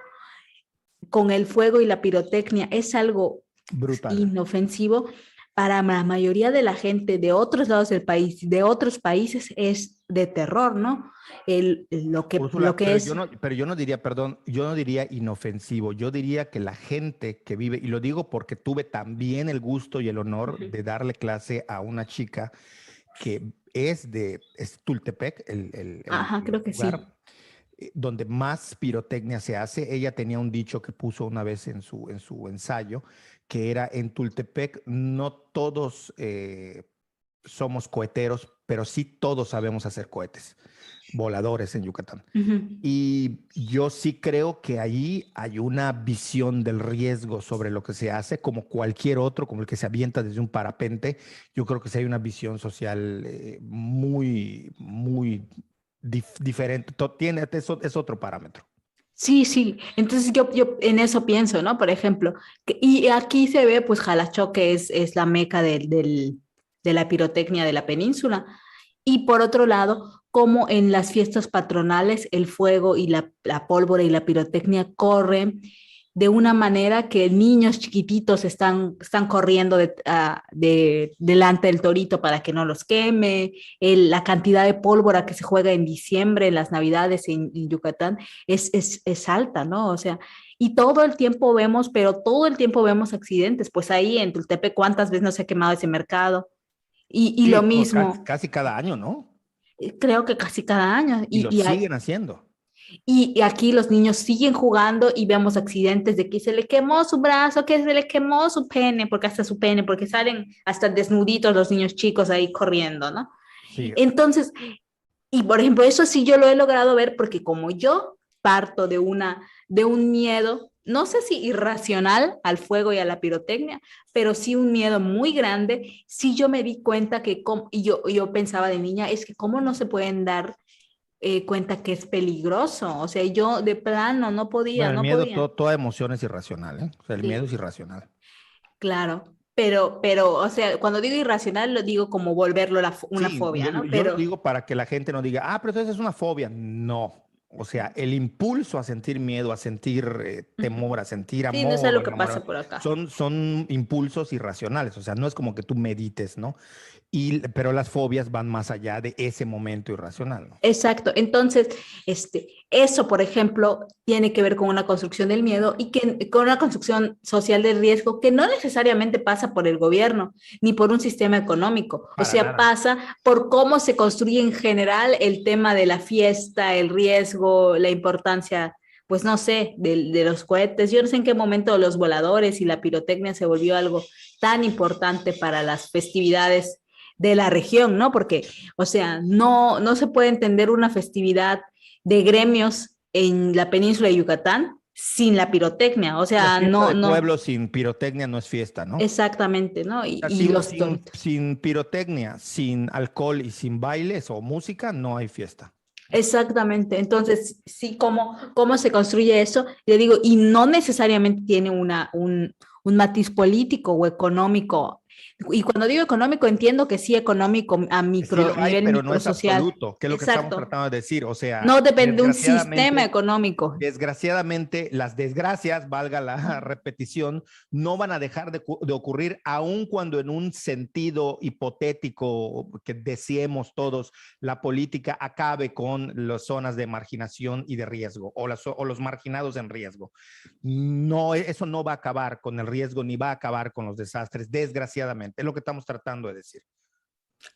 con el fuego y la pirotecnia es algo brutal, inofensivo, para la mayoría de la gente de otros lados del país, de otros países, es de terror, ¿no? Lo Úrsula, que es... pero yo no diría, perdón, yo no diría inofensivo, yo diría que la gente que vive, y lo digo porque tuve también el gusto y el honor Ujú. de darle clase a una chica que es Tultepec, Ajá, el creo que sí. lugar donde más pirotecnia se hace. Ella tenía un dicho que puso una vez en su ensayo, que era en Tultepec, no todos somos coheteros, pero sí todos sabemos hacer cohetes voladores en Yucatán. Ujú. Y yo sí creo que ahí hay una visión del riesgo sobre lo que se hace, como cualquier otro, como el que se avienta desde un parapente. Yo creo que sí hay una visión social muy diferente. Es otro parámetro. Sí, sí. Entonces yo en eso pienso, ¿no? Por ejemplo, y aquí se ve, pues Jalacho, que es la meca de la pirotecnia de la península. Y por otro lado, como en las fiestas patronales el fuego y la pólvora y la pirotecnia corren de una manera que niños chiquititos están corriendo delante del torito para que no los queme, la cantidad de pólvora que se juega en diciembre, en las navidades en Yucatán, es alta, ¿no? O sea, y todo el tiempo vemos, pero todo el tiempo vemos accidentes, pues ahí en Tultepec, ¿cuántas veces no se ha quemado ese mercado? Y Sí, lo mismo, casi cada año, ¿no? creo que casi cada año. Y lo siguen haciendo. Y aquí los niños siguen jugando y vemos accidentes de que se le quemó su brazo, que se le quemó su pene, porque hasta su pene, porque salen hasta desnuditos los niños chicos ahí corriendo, ¿no? Sí, Entonces, y por ejemplo, eso sí yo lo he logrado ver porque como yo parto de un miedo, no sé si irracional al fuego y a la pirotecnia, pero sí un miedo muy grande, sí yo me di cuenta y yo pensaba de niña, es que cómo no se pueden dar cuenta que es peligroso. O sea, yo de plano no podía, bueno, el no miedo, podía. toda emoción es irracional, ¿eh? O sea, el miedo es Sí, irracional. claro. O sea, cuando digo irracional, lo digo como volverlo una Sí, fobia, ¿no? yo lo Pero digo para que la gente no diga, pero entonces es una fobia. No. O sea, el impulso a sentir miedo, a sentir temor, a sentir sí, no sé amor o lo que pasa enamorado, por acá. son impulsos irracionales. O sea, no es como que tú medites, ¿no? Pero las fobias van más allá de ese momento irracional, ¿no? Exacto. Entonces, eso, por ejemplo, tiene que ver con una construcción del miedo y con una construcción social del riesgo que no necesariamente pasa por el gobierno ni por un sistema económico. O Para sea, nada. pasa por cómo se construye en general el tema de la fiesta, el riesgo, la importancia, pues no sé, de los cohetes. Yo no sé en qué momento los voladores y la pirotecnia se volvió algo tan importante para las festividades de la región, ¿no? Porque o sea, no se puede entender una festividad de gremios en la península de Yucatán sin la pirotecnia. O La sea, fiesta de no, pueblo sin pirotecnia no es fiesta, ¿no? exactamente, ¿no? Sea, Y los toritos. sin pirotecnia, sin alcohol y sin bailes o música, no hay fiesta. Exactamente. Entonces, sí, cómo se construye eso? Yo digo, y no necesariamente tiene un matiz político o económico. Y cuando digo económico, entiendo que sí económico Sí lo hay, nivel pero no es microsocial. absoluto, que es lo que estamos Exacto. tratando de decir. O sea, No depende de un sistema desgraciadamente, económico. desgraciadamente, las desgracias, valga la repetición, no van a dejar de ocurrir, aun cuando en un sentido hipotético que deseemos todos, la política acabe con las zonas de marginación y de riesgo, o los marginados en riesgo. No, eso no va a acabar con el riesgo, ni va a acabar con los desastres, desgraciadamente. Es lo que estamos tratando de decir.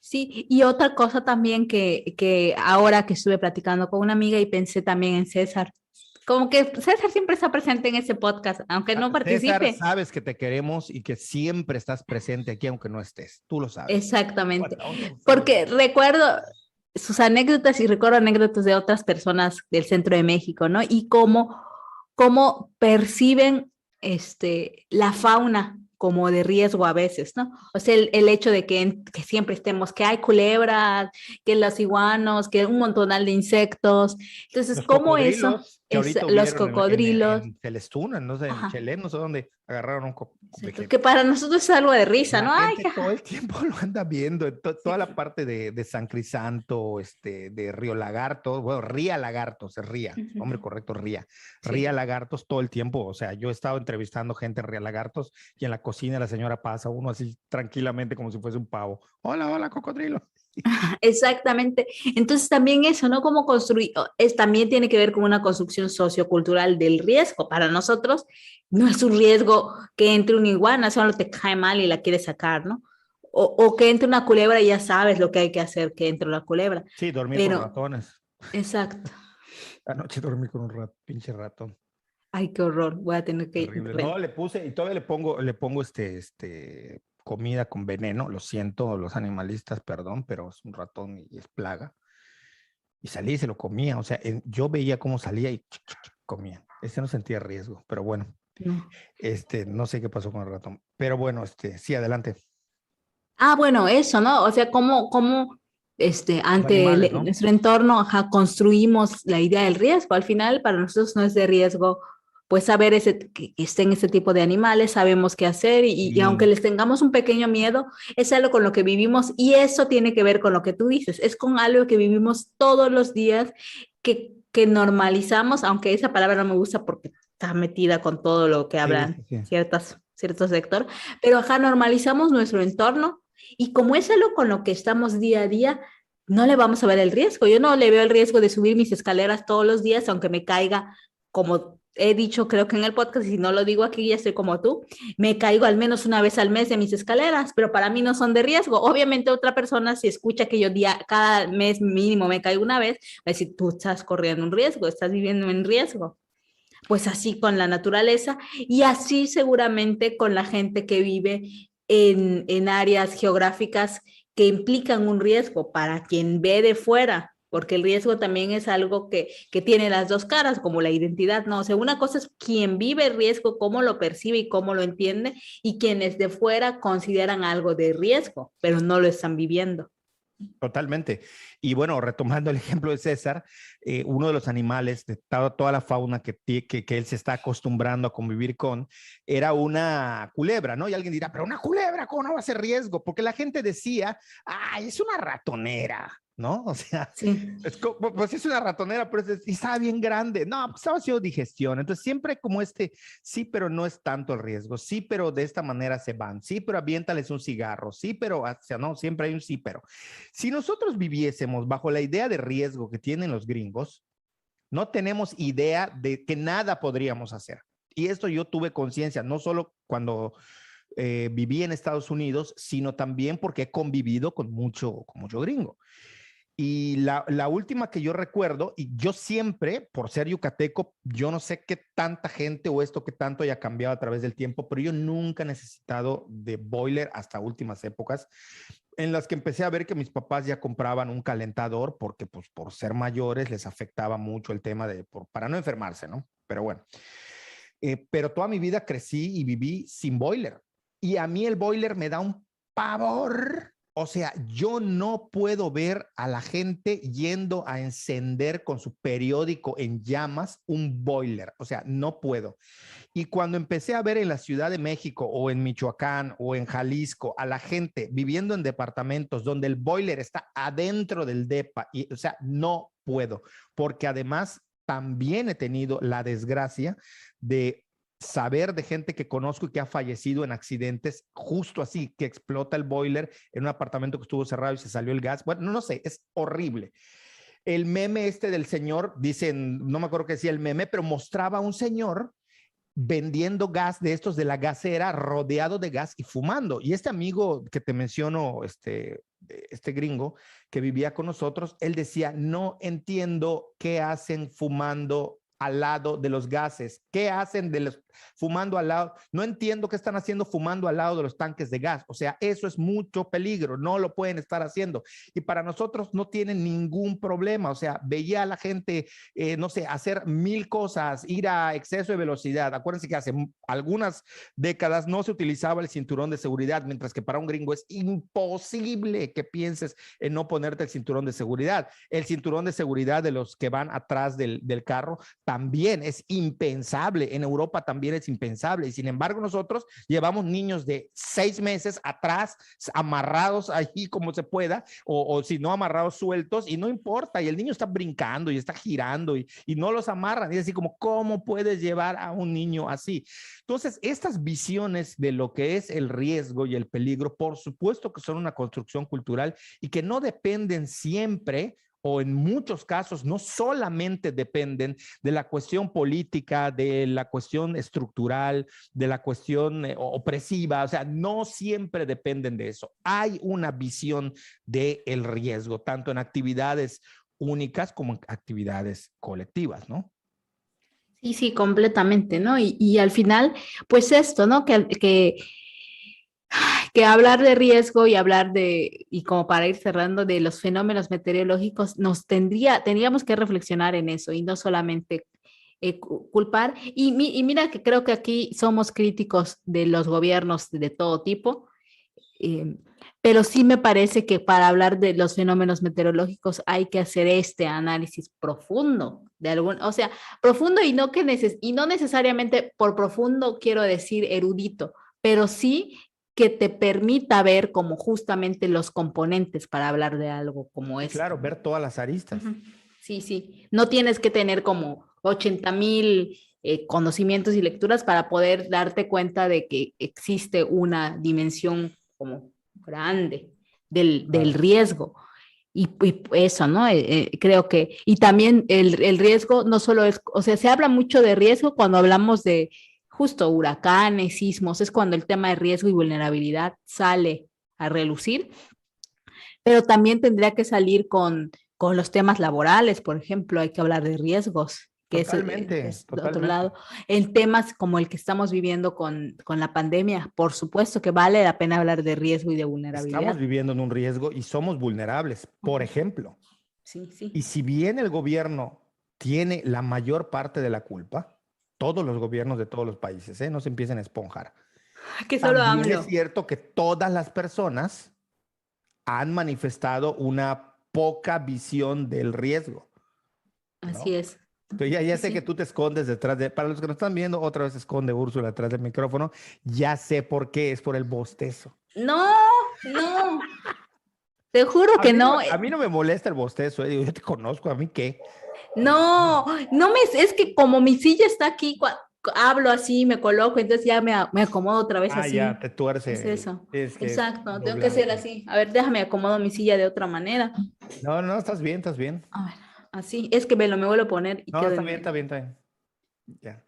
Sí, y otra cosa también que ahora que estuve platicando con una amiga y pensé también en César, como que César siempre está presente en ese podcast, aunque no César, participe. sabes que te queremos y que siempre estás presente aquí, aunque no estés. Tú lo sabes. Exactamente, Bueno, porque saludos. recuerdo sus anécdotas y recuerdo anécdotas de otras personas del centro de México, ¿no? Y cómo perciben la fauna como de riesgo a veces, ¿no? O sea, el hecho de que siempre estemos, que hay culebras, que los iguanos, que un montonal de insectos. Entonces, Los ¿cómo eso? cocodrilos. Que ahorita los hubieron cocodrilos. en Celestuna, no sé, en Ajá, Chelé, no sé dónde, agarraron un de exacto, que para nosotros es algo de risa, la ¿no? Ay, gente todo jaja. el tiempo lo anda viendo, Sí, toda la parte de San Crisanto, de Río Lagarto, bueno, Ría Lagartos, es Ría, su nombre ujú, correcto, Ría. Ría sí. Lagartos todo el tiempo, o sea, yo he estado entrevistando gente en Ría Lagartos y en la cocina la señora pasa uno así tranquilamente como si fuese un pavo. Hola, hola, cocodrilo. Exactamente. Entonces también eso, ¿no? Cómo construir, también tiene que ver con una construcción sociocultural del riesgo. Para nosotros no es un riesgo que entre una iguana, solo te cae mal y la quieres sacar, ¿no? O que entre una culebra y ya sabes lo que hay que hacer que entre la culebra. Sí, dormir con Pero, ratones. exacto. Anoche dormí con un pinche ratón. Ay, qué horror. Voy a tener que... Terrible. No, le puse y todavía le pongo comida con veneno. Lo siento, los animalistas, perdón, pero es un ratón y es plaga. Y salí y se lo comía. O sea, yo veía cómo salía y comía. Ese no sentía riesgo, pero bueno, No. no sé qué pasó con el ratón. Pero bueno, sí, adelante. Ah, bueno, eso, ¿no? O sea, Los ante animales, ¿no? nuestro entorno, ajá, construimos la idea del riesgo. Al final, para nosotros no es de riesgo, pues saber que estén ese tipo de animales, sabemos qué hacer y aunque Y les tengamos un pequeño miedo, es algo con lo que vivimos y eso tiene que ver con lo que tú dices, es con algo que vivimos todos los días, que normalizamos, aunque esa palabra no me gusta porque está metida con todo lo que sí, sí, hablan sí. cierto sector, pero ajá, normalizamos nuestro entorno y como es algo con lo que estamos día a día, no le vamos a ver el riesgo. Yo no le veo el riesgo de subir mis escaleras todos los días, aunque me caiga, como he dicho, creo que en el podcast, y si no lo digo aquí, ya estoy como tú, me caigo al menos una vez al mes de mis escaleras, pero para mí no son de riesgo. Obviamente otra persona, si escucha que yo cada mes mínimo me caigo una vez, va a decir, tú estás corriendo un riesgo, estás viviendo en riesgo. Pues así con la naturaleza y así seguramente con la gente que vive en áreas geográficas que implican un riesgo para quien ve de fuera, porque el riesgo también es algo que tiene las dos caras, como la identidad, ¿no? O sea, una cosa es quien vive el riesgo, cómo lo percibe y cómo lo entiende, y quienes de fuera consideran algo de riesgo, pero no lo están viviendo. Totalmente. Y bueno, retomando el ejemplo de César, uno de los animales de toda la fauna que él se está acostumbrando a convivir con era una culebra, ¿no? Y alguien dirá, pero una culebra, ¿cómo no va a ser riesgo? Porque la gente decía, ay, es una ratonera, ¿no? O sea, Sí. pues es una ratonera, pero estaba bien grande. No, pues estaba haciendo digestión. Entonces siempre como sí, pero no es tanto el riesgo. Sí, pero de esta manera se van. Sí, pero aviéntales un cigarro. Sí, pero, o sea, no, siempre hay un sí, pero. Si nosotros viviésemos bajo la idea de riesgo que tienen los gringos, no tenemos idea de que nada podríamos hacer. Y esto yo tuve conciencia, no solo cuando viví en Estados Unidos, sino también porque he convivido con mucho gringo. Y la última que yo recuerdo, y yo siempre, por ser yucateco, yo no sé qué tanta gente o esto que tanto haya cambiado a través del tiempo, pero yo nunca he necesitado de boiler hasta últimas épocas, en las que empecé a ver que mis papás ya compraban un calentador porque pues por ser mayores les afectaba mucho el tema para no enfermarse, ¿no? Pero bueno, pero toda mi vida crecí y viví sin boiler. Y a mí el boiler me da un pavor. O sea, yo no puedo ver a la gente yendo a encender con su periódico en llamas un boiler. O sea, no puedo. Y cuando empecé a ver en la Ciudad de México o en Michoacán o en Jalisco a la gente viviendo en departamentos donde el boiler está adentro del depa, o sea, no puedo, porque además también he tenido la desgracia de saber de gente que conozco y que ha fallecido en accidentes justo así, que explota el boiler en un apartamento que estuvo cerrado y se salió el gas. Bueno, no sé, es horrible. El meme del señor, dicen, no me acuerdo qué decía el meme, pero mostraba a un señor vendiendo gas de estos de la gasera, rodeado de gas y fumando. Y este amigo que te menciono, este gringo que vivía con nosotros, él decía, no entiendo qué hacen fumando al lado de los gases, qué hacen fumando al lado, no entiendo qué están haciendo fumando al lado de los tanques de gas. O sea, eso es mucho peligro, no lo pueden estar haciendo. Y para nosotros no tienen ningún problema. O sea, veía a la gente, no sé, hacer 1000 cosas, ir a exceso de velocidad. Acuérdense que hace algunas décadas no se utilizaba el cinturón de seguridad, mientras que para un gringo es imposible que pienses en no ponerte el cinturón de seguridad. El cinturón de seguridad de los que van atrás del carro también es impensable. En Europa también es impensable. Y sin embargo, nosotros llevamos niños de 6 meses atrás, amarrados allí como se pueda, o si no amarrados, sueltos, y no importa. Y el niño está brincando y está girando y no los amarran. Y es así como, ¿cómo puedes llevar a un niño así? Entonces, estas visiones de lo que es el riesgo y el peligro, por supuesto que son una construcción cultural y que no dependen siempre o en muchos casos no solamente dependen de la cuestión política, de la cuestión estructural, de la cuestión opresiva, o sea, no siempre dependen de eso. Hay una visión del riesgo, tanto en actividades únicas como en actividades colectivas, ¿no? Sí, sí, completamente, ¿no? Y al final, pues esto, ¿no? Que hablar de riesgo y hablar de, y como para ir cerrando, de los fenómenos meteorológicos, tendríamos que reflexionar en eso y no solamente culpar. Y mira que creo que aquí somos críticos de los gobiernos de todo tipo, eh, pero sí me parece que para hablar de los fenómenos meteorológicos hay que hacer este análisis profundo de algún, o sea, profundo y y no necesariamente por profundo quiero decir erudito, pero sí que te permita ver como justamente los componentes para hablar de algo como Y esto. claro, ver todas las aristas. Uh-huh. Sí, sí. No tienes que tener como 80,000 conocimientos y lecturas para poder darte cuenta de que existe una dimensión como grande del Claro. riesgo. Y eso, ¿no? Creo que, y también el riesgo no solo es, o sea, se habla mucho de riesgo cuando hablamos de justo huracanes, sismos, es cuando el tema de riesgo y vulnerabilidad sale a relucir, pero también tendría que salir con los temas laborales, por ejemplo, hay que hablar de riesgos, que Totalmente, es de otro totalmente. lado. En temas como el que estamos viviendo con la pandemia, por supuesto que vale la pena hablar de riesgo y de Estamos vulnerabilidad. viviendo en un riesgo y somos vulnerables, por Ujú. ejemplo. Sí, Y sí. si bien el gobierno tiene la mayor parte de la culpa, todos los gobiernos de todos los países, ¿eh? No se empiecen a esponjar. Que solo También es AMLO. cierto que todas las personas han manifestado una poca visión del riesgo, Así ¿no? es. Entonces ya sé que Sí. tú te escondes detrás de, para los que nos están viendo, otra vez se esconde Úrsula detrás del micrófono, ya sé por qué, es por el bostezo. No, no, te juro A que mí no, no. a mí no me molesta el bostezo, digo, yo te conozco, ¿a mí qué? No, no me, es que como mi silla está aquí, hablo así, me coloco, entonces ya me acomodo otra vez Ah, ya, así. te Es tuerce, eso. es que Exacto, tengo que hacer doblarte. así. A ver, déjame acomodo mi silla de otra manera. No, no, estás bien, estás bien. A ver, así. Es que me vuelvo a poner y No, quedo está en bien, está medio. bien, está bien. Ya.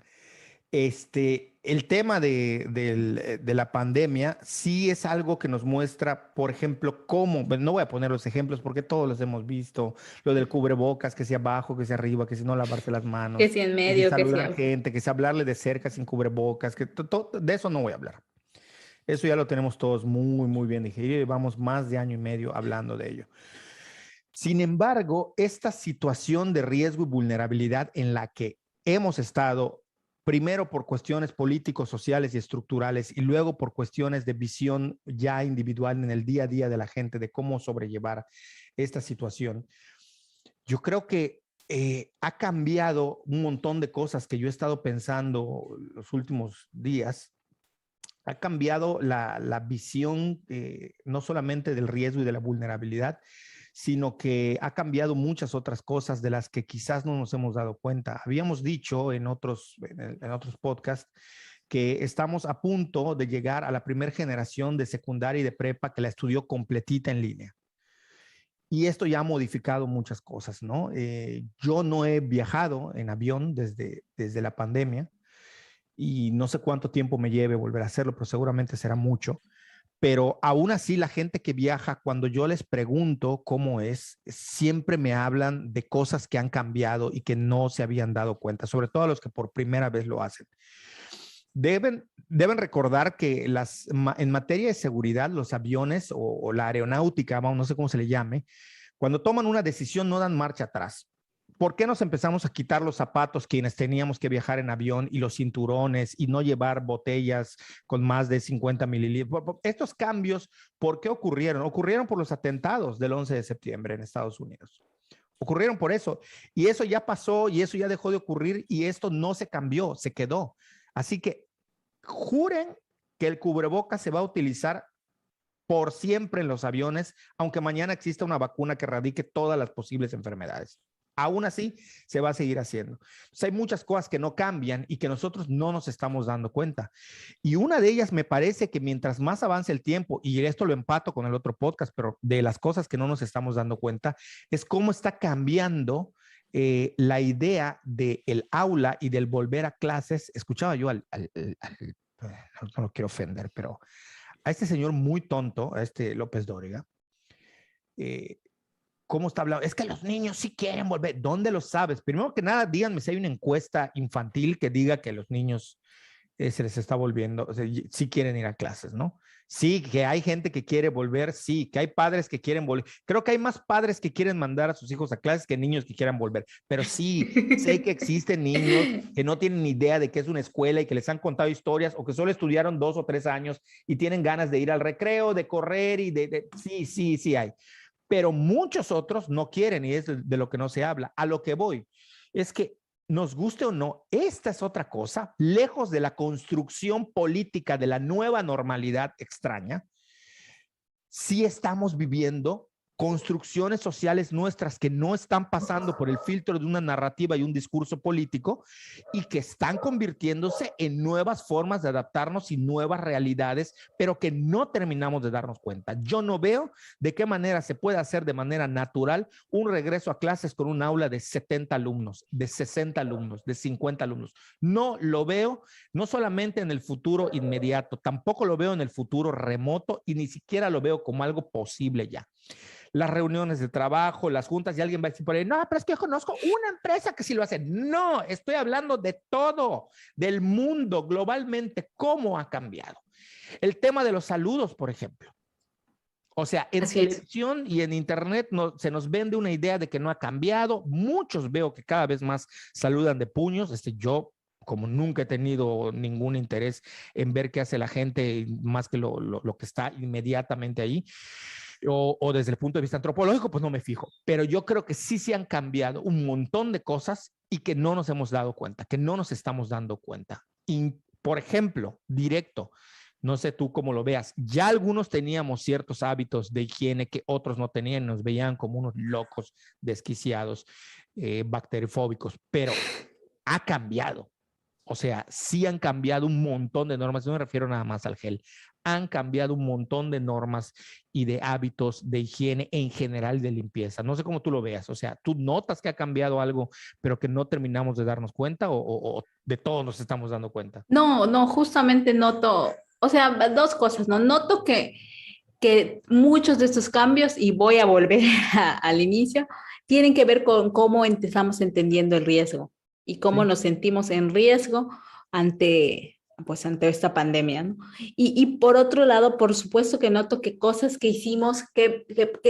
El tema de la pandemia sí es algo que nos muestra, por ejemplo, cómo, bueno, no voy a poner los ejemplos porque todos los hemos visto, lo del cubrebocas, que si abajo, que si arriba, que si no lavarse las Que manos, si en que si medio, que si... saludar gente, que si hablarle de cerca sin cubrebocas, de eso no voy a hablar. Eso ya lo tenemos todos muy, muy bien digerido y llevamos más de año y medio hablando de ello. Sin embargo, esta situación de riesgo y vulnerabilidad en la que hemos estado, primero por cuestiones políticos, sociales y estructurales, y luego por cuestiones de visión ya individual en el día a día de la gente, de cómo sobrellevar esta situación, yo creo que ha cambiado un montón de cosas que yo he estado pensando los últimos días. Ha cambiado la visión no solamente del riesgo y de la vulnerabilidad, sino que ha cambiado muchas otras cosas de las que quizás no nos hemos dado cuenta. Habíamos dicho en otros podcasts que estamos a punto de llegar a la primera generación de secundaria y de prepa que la estudió completita en línea. Y esto ya ha modificado muchas cosas, ¿no? Yo no he viajado en avión desde la pandemia y no sé cuánto tiempo me lleve volver a hacerlo, pero seguramente será mucho. Pero aún así, la gente que viaja, cuando yo les pregunto cómo es, siempre me hablan de cosas que han cambiado y que no se habían dado cuenta, sobre todo a los que por primera vez lo hacen. Deben recordar que en materia de seguridad, los aviones o la aeronáutica, no sé cómo se le llame, cuando toman una decisión no dan marcha atrás. ¿Por qué nos empezamos a quitar los zapatos quienes teníamos que viajar en avión y los cinturones y no llevar botellas con más de 50 mililitros? Estos cambios, ¿por qué ocurrieron? Ocurrieron por los atentados del 11 de septiembre en Estados Unidos. Ocurrieron por eso. Y eso ya pasó y eso ya dejó de ocurrir y esto no se cambió, se quedó. Así que juren que el cubrebocas se va a utilizar por siempre en los aviones, aunque mañana exista una vacuna que erradique todas las posibles enfermedades. Aún así, se va a seguir haciendo. Entonces, hay muchas cosas que no cambian y que nosotros no nos estamos dando cuenta. Y una de ellas me parece que mientras más avance el tiempo, y esto lo empato con el otro podcast, pero de las cosas que no nos estamos dando cuenta, es cómo está cambiando la idea del aula y del volver a clases. Escuchaba yo no lo quiero ofender, pero a este señor muy tonto, a este López Dóriga, ¿cómo está hablando? Es que los niños sí quieren volver. ¿Dónde lo sabes? Primero que nada, díganme si hay una encuesta infantil que diga que los niños se les está volviendo, o sea, sí quieren ir a clases, ¿no? Sí, que hay gente que quiere volver, sí, que hay padres que quieren volver. Creo que hay más padres que quieren mandar a sus hijos a clases que niños que quieran volver. Pero sí, sé que existen niños que no tienen ni idea de qué es una escuela y que les han contado historias o que solo estudiaron 2 o 3 años y tienen ganas de ir al recreo, de correr y sí hay. Pero muchos otros no quieren y es de lo que no se habla. A lo que voy es que nos guste o no, esta es otra cosa, lejos de la construcción política de la nueva normalidad extraña, sí estamos viviendo construcciones sociales nuestras que no están pasando por el filtro de una narrativa y un discurso político y que están convirtiéndose en nuevas formas de adaptarnos y nuevas realidades, pero que no terminamos de darnos cuenta. Yo no veo de qué manera se puede hacer de manera natural un regreso a clases con un aula de 70 alumnos, de 60 alumnos, de 50 alumnos. No lo veo, no solamente en el futuro inmediato, tampoco lo veo en el futuro remoto y ni siquiera lo veo como algo posible ya. Las reuniones de trabajo, las juntas, y alguien va a decir por ahí, no, pero es que yo conozco una empresa que sí lo hace. No, estoy hablando de todo, del mundo globalmente, cómo ha cambiado. El tema de los saludos, por ejemplo. O sea, en televisión y en internet se nos vende una idea de que no ha cambiado. Muchos veo que cada vez más saludan de puños. Yo como nunca he tenido ningún interés en ver qué hace la gente más que lo que está inmediatamente ahí. O desde el punto de vista antropológico, pues no me fijo. Pero yo creo que sí se han cambiado un montón de cosas y que no nos hemos dado cuenta, que no nos estamos dando cuenta. Y, por ejemplo, directo, no sé tú cómo lo veas, ya algunos teníamos ciertos hábitos de higiene que otros no tenían, nos veían como unos locos, desquiciados, bacteriofóbicos, pero ha cambiado. O sea, sí han cambiado un montón de normas, no me refiero nada más al gel, han cambiado un montón de normas y de hábitos de higiene en general de limpieza. No sé cómo tú lo veas, o sea, ¿tú notas que ha cambiado algo, pero que no terminamos de darnos cuenta o de todo nos estamos dando cuenta? No, justamente noto, o sea, dos cosas, ¿no? Noto que muchos de estos cambios, y voy a volver al inicio, tienen que ver con cómo estamos entendiendo el riesgo y cómo nos sentimos en riesgo ante esta pandemia, ¿no? Y por otro lado, por supuesto que noto que cosas que hicimos, que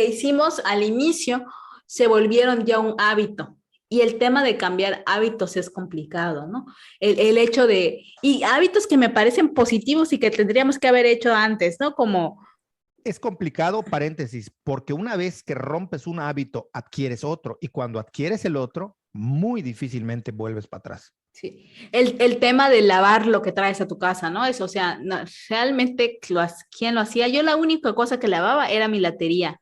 hicimos al inicio se volvieron ya un hábito. Y el tema de cambiar hábitos es complicado, ¿no? El hecho y hábitos que me parecen positivos y que tendríamos que haber hecho antes, ¿no? Como... Es complicado, paréntesis, porque una vez que rompes un hábito, adquieres otro, y cuando adquieres el otro, muy difícilmente vuelves para atrás. Sí, el tema de lavar lo que traes a tu casa, ¿no? Eso, o sea, no, realmente, ¿quién lo hacía? Yo la única cosa que lavaba era mi latería,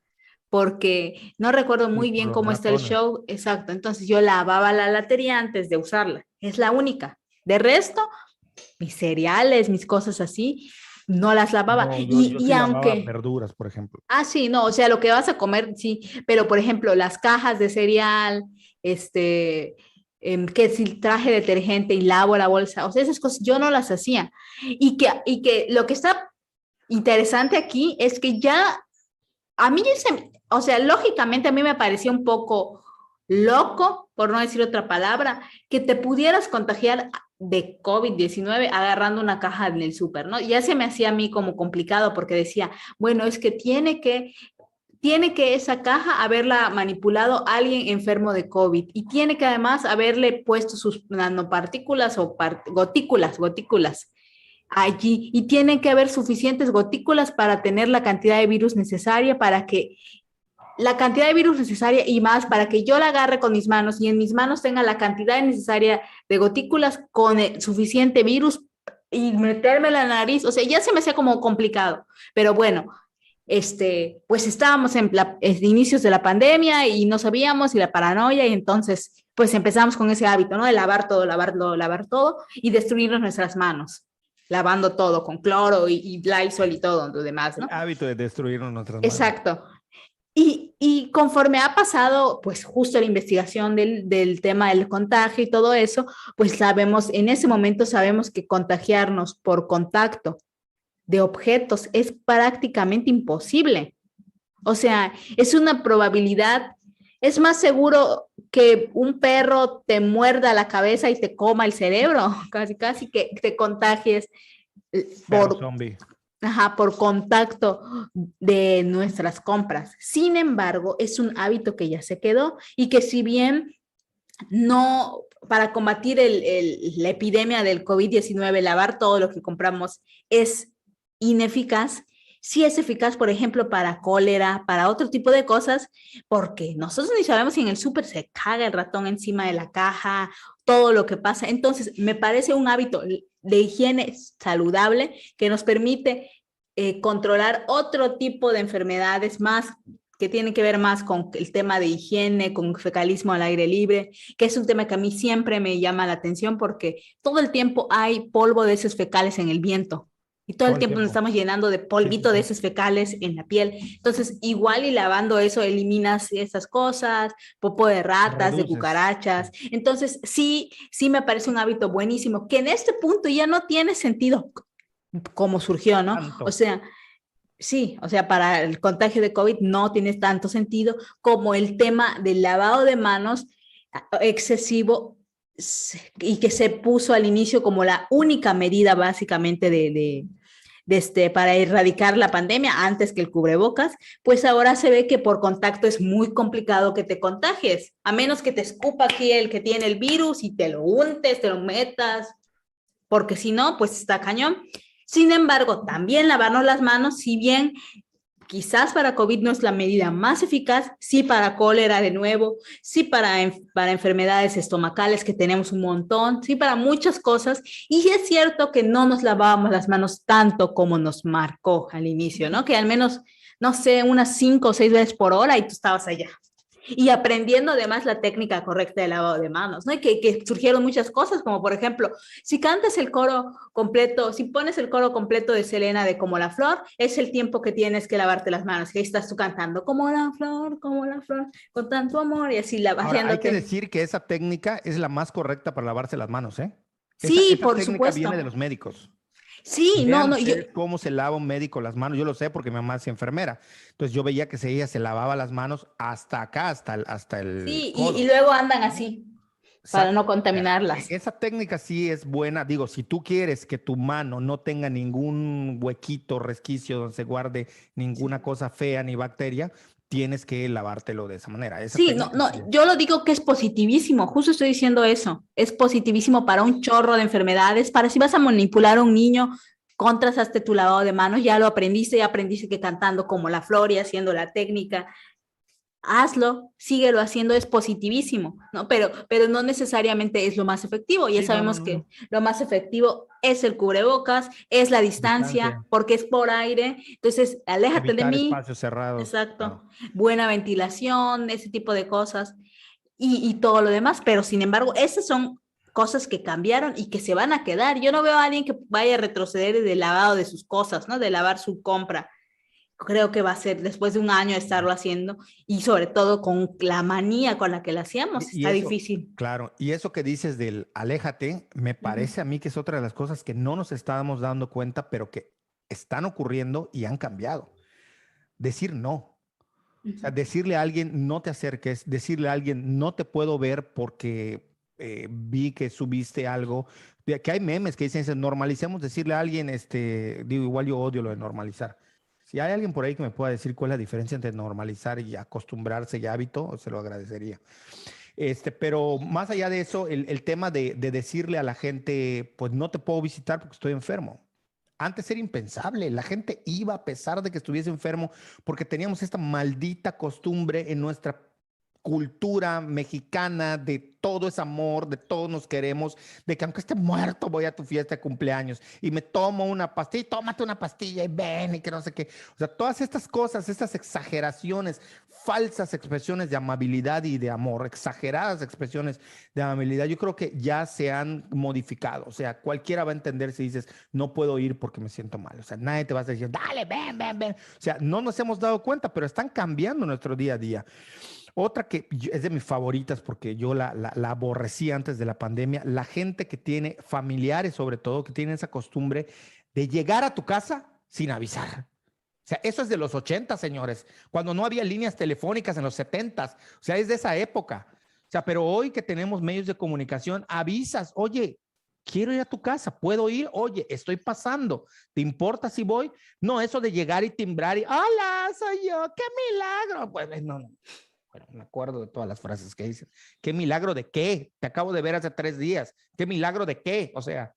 porque no recuerdo muy bien cómo está el show, exacto, entonces yo lavaba la latería antes de usarla, es la única. De resto, mis cereales, mis cosas así, no las lavaba. No, yo sí lavaba verduras, por ejemplo. Ah, sí, no, o sea, lo que vas a comer, sí, pero por ejemplo, las cajas de cereal, que si traje detergente y lavo la bolsa, o sea, esas cosas yo no las hacía. Y que lo que está interesante aquí es que ya, a mí, o sea, lógicamente a mí me parecía un poco loco, por no decir otra palabra, que te pudieras contagiar de COVID-19 agarrando una caja en el súper, ¿no? Ya se me hacía a mí como complicado porque decía, bueno, es que tiene que esa caja haberla manipulado alguien enfermo de COVID y tiene que además haberle puesto sus nanopartículas o gotículas allí y tiene que haber suficientes gotículas para tener la cantidad de virus necesaria para que la cantidad de virus necesaria y más para que yo la agarre con mis manos y en mis manos tenga la cantidad necesaria de gotículas con el suficiente virus y meterme la nariz, o sea, ya se me hacía como complicado, pero bueno, pues estábamos en inicios de la pandemia y no sabíamos y la paranoia y entonces pues empezamos con ese hábito, ¿no? De lavar todo y destruirnos nuestras manos, lavando todo con cloro y Lysol y todo lo demás, El ¿no? hábito de destruirnos nuestras manos. Exacto. Y conforme ha pasado, pues justo la investigación del tema del contagio y todo eso, pues sabemos, en ese momento sabemos que contagiarnos por contacto de objetos es prácticamente imposible. O sea, es una probabilidad, es más seguro que un perro te muerda la cabeza y te coma el cerebro, casi, casi que te contagies Perro por, zombie. ajá, por contacto de nuestras compras. Sin embargo, es un hábito que ya se quedó y que si bien no, para combatir la epidemia del COVID-19, lavar todo lo que compramos es ineficaz, sí es eficaz, por ejemplo, para cólera, para otro tipo de cosas, porque nosotros ni sabemos si en el súper se caga el ratón encima de la caja, todo lo que pasa. Entonces, me parece un hábito de higiene saludable que nos permite controlar otro tipo de enfermedades más que tienen que ver más con el tema de higiene, con fecalismo al aire libre, que es un tema que a mí siempre me llama la atención porque todo el tiempo hay polvo de heces fecales en el viento y todo Todo el el tiempo nos tiempo. estamos llenando de Sí, sí, polvito de sí. heces fecales en la piel. Entonces, igual y lavando eso, eliminas esas cosas, popo de ratas, de Reduces. cucarachas. Sí. Entonces, sí, sí me parece un hábito buenísimo, que en este punto ya no tiene sentido como surgió, ¿no? O Tanto. sea, sí, o sea, para el contagio de COVID no tiene tanto sentido como el tema del lavado de manos excesivo y que se puso al inicio como la única medida básicamente para erradicar la pandemia antes que el cubrebocas, pues ahora se ve que por contacto es muy complicado que te contagies, a menos que te escupa aquí el que tiene el virus y te lo untes, te lo metas, porque si no, pues está cañón. Sin embargo, también lavarnos las manos, si bien quizás para COVID no es la medida más eficaz, sí para cólera de nuevo, sí para enfermedades estomacales que tenemos un montón, sí para muchas cosas. Y es cierto que no nos lavábamos las manos tanto como nos marcó al inicio, ¿no? Que al menos, no sé, unas 5 o 6 veces por hora y tú estabas allá y aprendiendo además la técnica correcta de lavado de manos, ¿no? Y que surgieron muchas cosas, como por ejemplo, si cantas el coro completo, si pones el coro completo de Selena de Como la Flor, es el tiempo que tienes que lavarte las manos, que ahí estás tú cantando como la flor, con tanto amor, y así Ahora, hay que haciéndote. decir que esa técnica es la más correcta para lavarse las manos, ¿eh? Esa, Sí, esa por técnica viene de supuesto. los médicos. Sí, no, Vean no, yo, ustedes cómo se lava un médico las manos. Yo lo sé porque mi mamá es enfermera. Entonces yo veía que ella se lavaba las manos hasta acá, hasta el sí, y codo. luego andan así para no Exacto. O sea, contaminarlas. esa técnica sí es buena. Digo, si tú quieres que tu mano no tenga ningún huequito, resquicio donde se guarde ninguna cosa fea ni bacteria, tienes que lavártelo de esa manera. Esa Sí, no, técnica no, sí es. yo lo digo que es positivísimo, justo estoy diciendo eso, es positivísimo para un chorro de enfermedades, para si vas a manipular a un niño, contrasaste tu lavado de manos, ya aprendiste que cantando como la flor y haciendo la técnica, hazlo, síguelo haciendo, es positivísimo, ¿no? Pero no necesariamente es lo más efectivo. Ya Sí, no, no, sabemos no, que no. lo más efectivo es el cubrebocas, es la distancia, Distancia. porque es por aire. Entonces, aléjate de Evitar mí. espacios cerrados. Claro. Exacto. Buena ventilación, ese tipo de cosas y todo lo demás. Pero sin embargo, esas son cosas que cambiaron y que se van a quedar. Yo no veo a alguien que vaya a retroceder del lavado de sus cosas, ¿no? De lavar su compra. Creo que va a ser después de un año de estarlo haciendo y sobre todo con la manía con la que lo hacíamos, Y está eso, difícil. claro, y eso que dices del aléjate, me Uh -huh. parece a mí que es otra de las cosas que no nos estábamos dando cuenta, pero que están ocurriendo y han cambiado. Decir no. Uh O sea, -huh. decirle a alguien no te acerques, decirle a alguien no te puedo ver porque vi que subiste algo, que hay memes que dicen, normalicemos decirle a alguien, digo, igual yo odio lo de normalizar. Si hay alguien por ahí que me pueda decir cuál es la diferencia entre normalizar y acostumbrarse y hábito, se lo agradecería. Pero más allá de eso, el tema de decirle a la gente, pues no te puedo visitar porque estoy enfermo. Antes era impensable, la gente iba a pesar de que estuviese enfermo porque teníamos esta maldita costumbre en nuestra cultura mexicana de todo es amor, de todos nos queremos, de que aunque esté muerto voy a tu fiesta de cumpleaños y me tomo una pastilla, tómate una pastilla y ven y que no sé qué. O sea, todas estas cosas, estas exageraciones, falsas expresiones de amabilidad y de amor, exageradas expresiones de amabilidad, yo creo que ya se han modificado. O sea, cualquiera va a entender si dices, no puedo ir porque me siento mal. O sea, nadie te va a decir, dale, ven, ven, ven. O sea, no nos hemos dado cuenta, pero están cambiando nuestro día a día. Otra que es de mis favoritas porque yo la aborrecí antes de la pandemia, la gente que tiene familiares sobre todo, que tienen esa costumbre de llegar a tu casa sin avisar. O sea, eso es de los 80, señores, cuando no había líneas telefónicas en los 70. O sea, es de esa época. O sea, pero hoy que tenemos medios de comunicación, avisas, oye, quiero ir a tu casa, ¿puedo ir? Oye, estoy pasando, ¿te importa si voy? No, eso de llegar y timbrar y, hola, soy yo, qué milagro. Pues no, no. Bueno, me acuerdo de todas las frases que dicen. ¿Qué milagro de qué? Te acabo de ver hace 3 días. ¿Qué milagro de qué? O sea,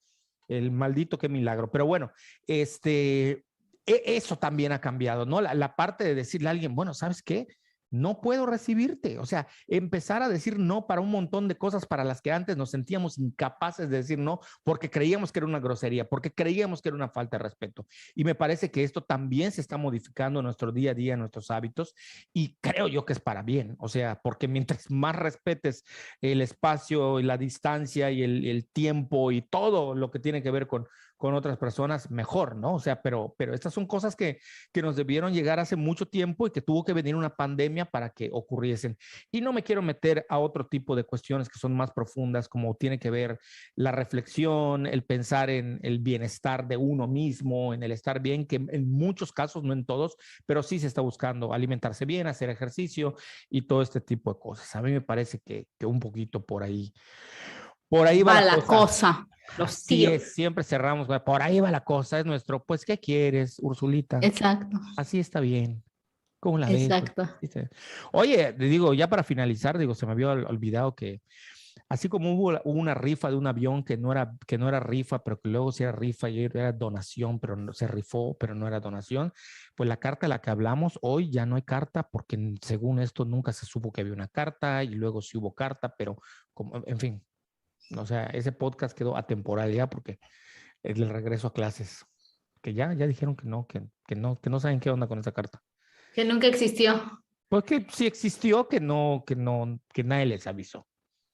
el maldito qué milagro. Pero bueno, eso también ha cambiado, ¿no? La parte de decirle a alguien, bueno, ¿sabes qué? No puedo recibirte. O sea, empezar a decir no para un montón de cosas para las que antes nos sentíamos incapaces de decir no porque creíamos que era una grosería, porque creíamos que era una falta de respeto. Y me parece que esto también se está modificando en nuestro día a día, en nuestros hábitos, y creo yo que es para bien. O sea, porque mientras más respetes el espacio y la distancia y el tiempo y todo lo que tiene que ver con otras personas, mejor, ¿no? O sea, pero estas son cosas que nos debieron llegar hace mucho tiempo y que tuvo que venir una pandemia para que ocurriesen. Y no me quiero meter a otro tipo de cuestiones que son más profundas, como tiene que ver la reflexión, el pensar en el bienestar de uno mismo, en el estar bien, que en muchos casos, no en todos, pero sí se está buscando alimentarse bien, hacer ejercicio y todo este tipo de cosas. A mí me parece que un poquito por ahí va Va la la cosa. cosa, los Así tíos. es, siempre cerramos, por ahí va la cosa, es nuestro, pues, ¿qué quieres, Ursulita? Exacto, Así está bien. ¿Cómo la ves? exacto. Oye, te digo, ya para finalizar, digo, se me había olvidado que así como hubo una rifa de un avión que no era rifa, pero que luego sí era rifa y era donación, pero no, se rifó, pero no era donación, pues la carta de la que hablamos hoy ya no hay carta porque según esto nunca se supo que había una carta y luego sí hubo carta, pero como, en fin, o sea, ese podcast quedó atemporal ya porque es el regreso a clases, que ya dijeron que no saben qué onda con esa carta. Que nunca existió. Porque sí existió, que nadie les avisó.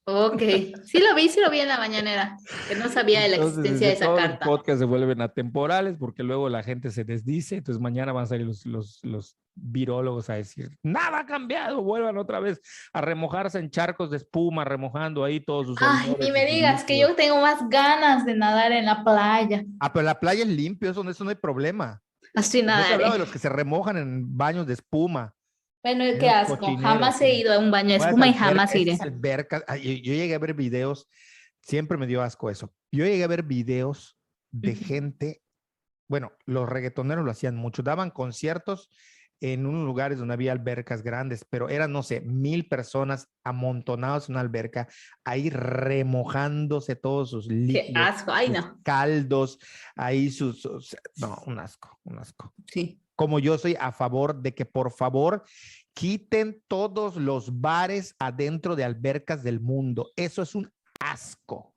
Ok, sí lo vi en la mañanera, que no sabía de la Entonces, existencia de esa todos los carta. podcasts se vuelven atemporales porque luego la gente se desdice. Entonces, mañana van a salir los virólogos a decir: nada ha cambiado, vuelvan otra vez a remojarse en charcos de espuma, remojando ahí todos sus Ay, ni olores y me sus digas que líquidos. yo tengo más ganas de nadar en la playa. Ah, pero la playa es limpio, eso no hay problema. Así Yo te hablaba de nadaré. los que se remojan en baños de espuma, Bueno, en qué esos asco. cochineros, Jamás he sí. ido a un baño de espuma y jamás Esas iré. albercas, yo llegué a ver videos, siempre me dio asco eso. Yo llegué a ver videos de Ujú. gente, bueno, los reggaetoneros lo hacían mucho, daban conciertos en unos lugares donde había albercas grandes, pero eran, no sé, 1,000 personas amontonados en una alberca, ahí remojándose todos sus Qué líquidos, asco. Ay, sus no. caldos, ahí no, un asco, un asco. Sí. Como yo soy a favor de que por favor quiten todos los bares adentro de albercas del mundo. Eso es un asco.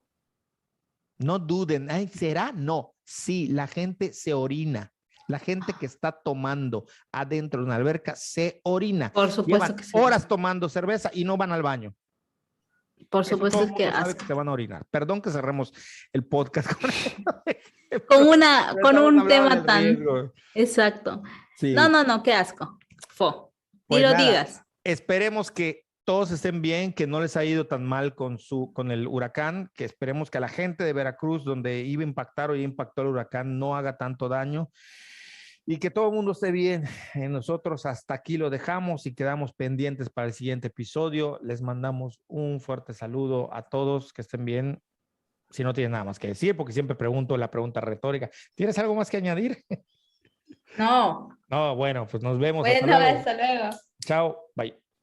No duden. Ay, ¿será? No. Sí, la gente se orina. La gente que está tomando adentro de una alberca se orina. Por supuesto Llevan que sí. horas tomando cerveza y no van al baño. Por Eso todo supuesto el que mundo sabe asco. que se van a orinar. Perdón que cerremos el podcast con esto, pero Con estamos un hablando tema del tan riesgo. exacto. No, Sí. no, no, qué asco. Fo. Ni Pues lo nada, digas. esperemos que todos estén bien, que no les haya ido tan mal con el huracán, que esperemos que a la gente de Veracruz, donde iba a impactar o ya impactó el huracán, no haga tanto daño. y que todo el mundo esté bien. Nosotros hasta aquí lo dejamos y quedamos pendientes para el siguiente episodio. Les mandamos un fuerte saludo a todos, que estén bien. Si no tienes nada más que decir, porque siempre pregunto la pregunta retórica. ¿Tienes algo más que añadir? No. No, bueno, pues nos vemos. Bueno, Hasta luego. hasta luego. Chao. Bye.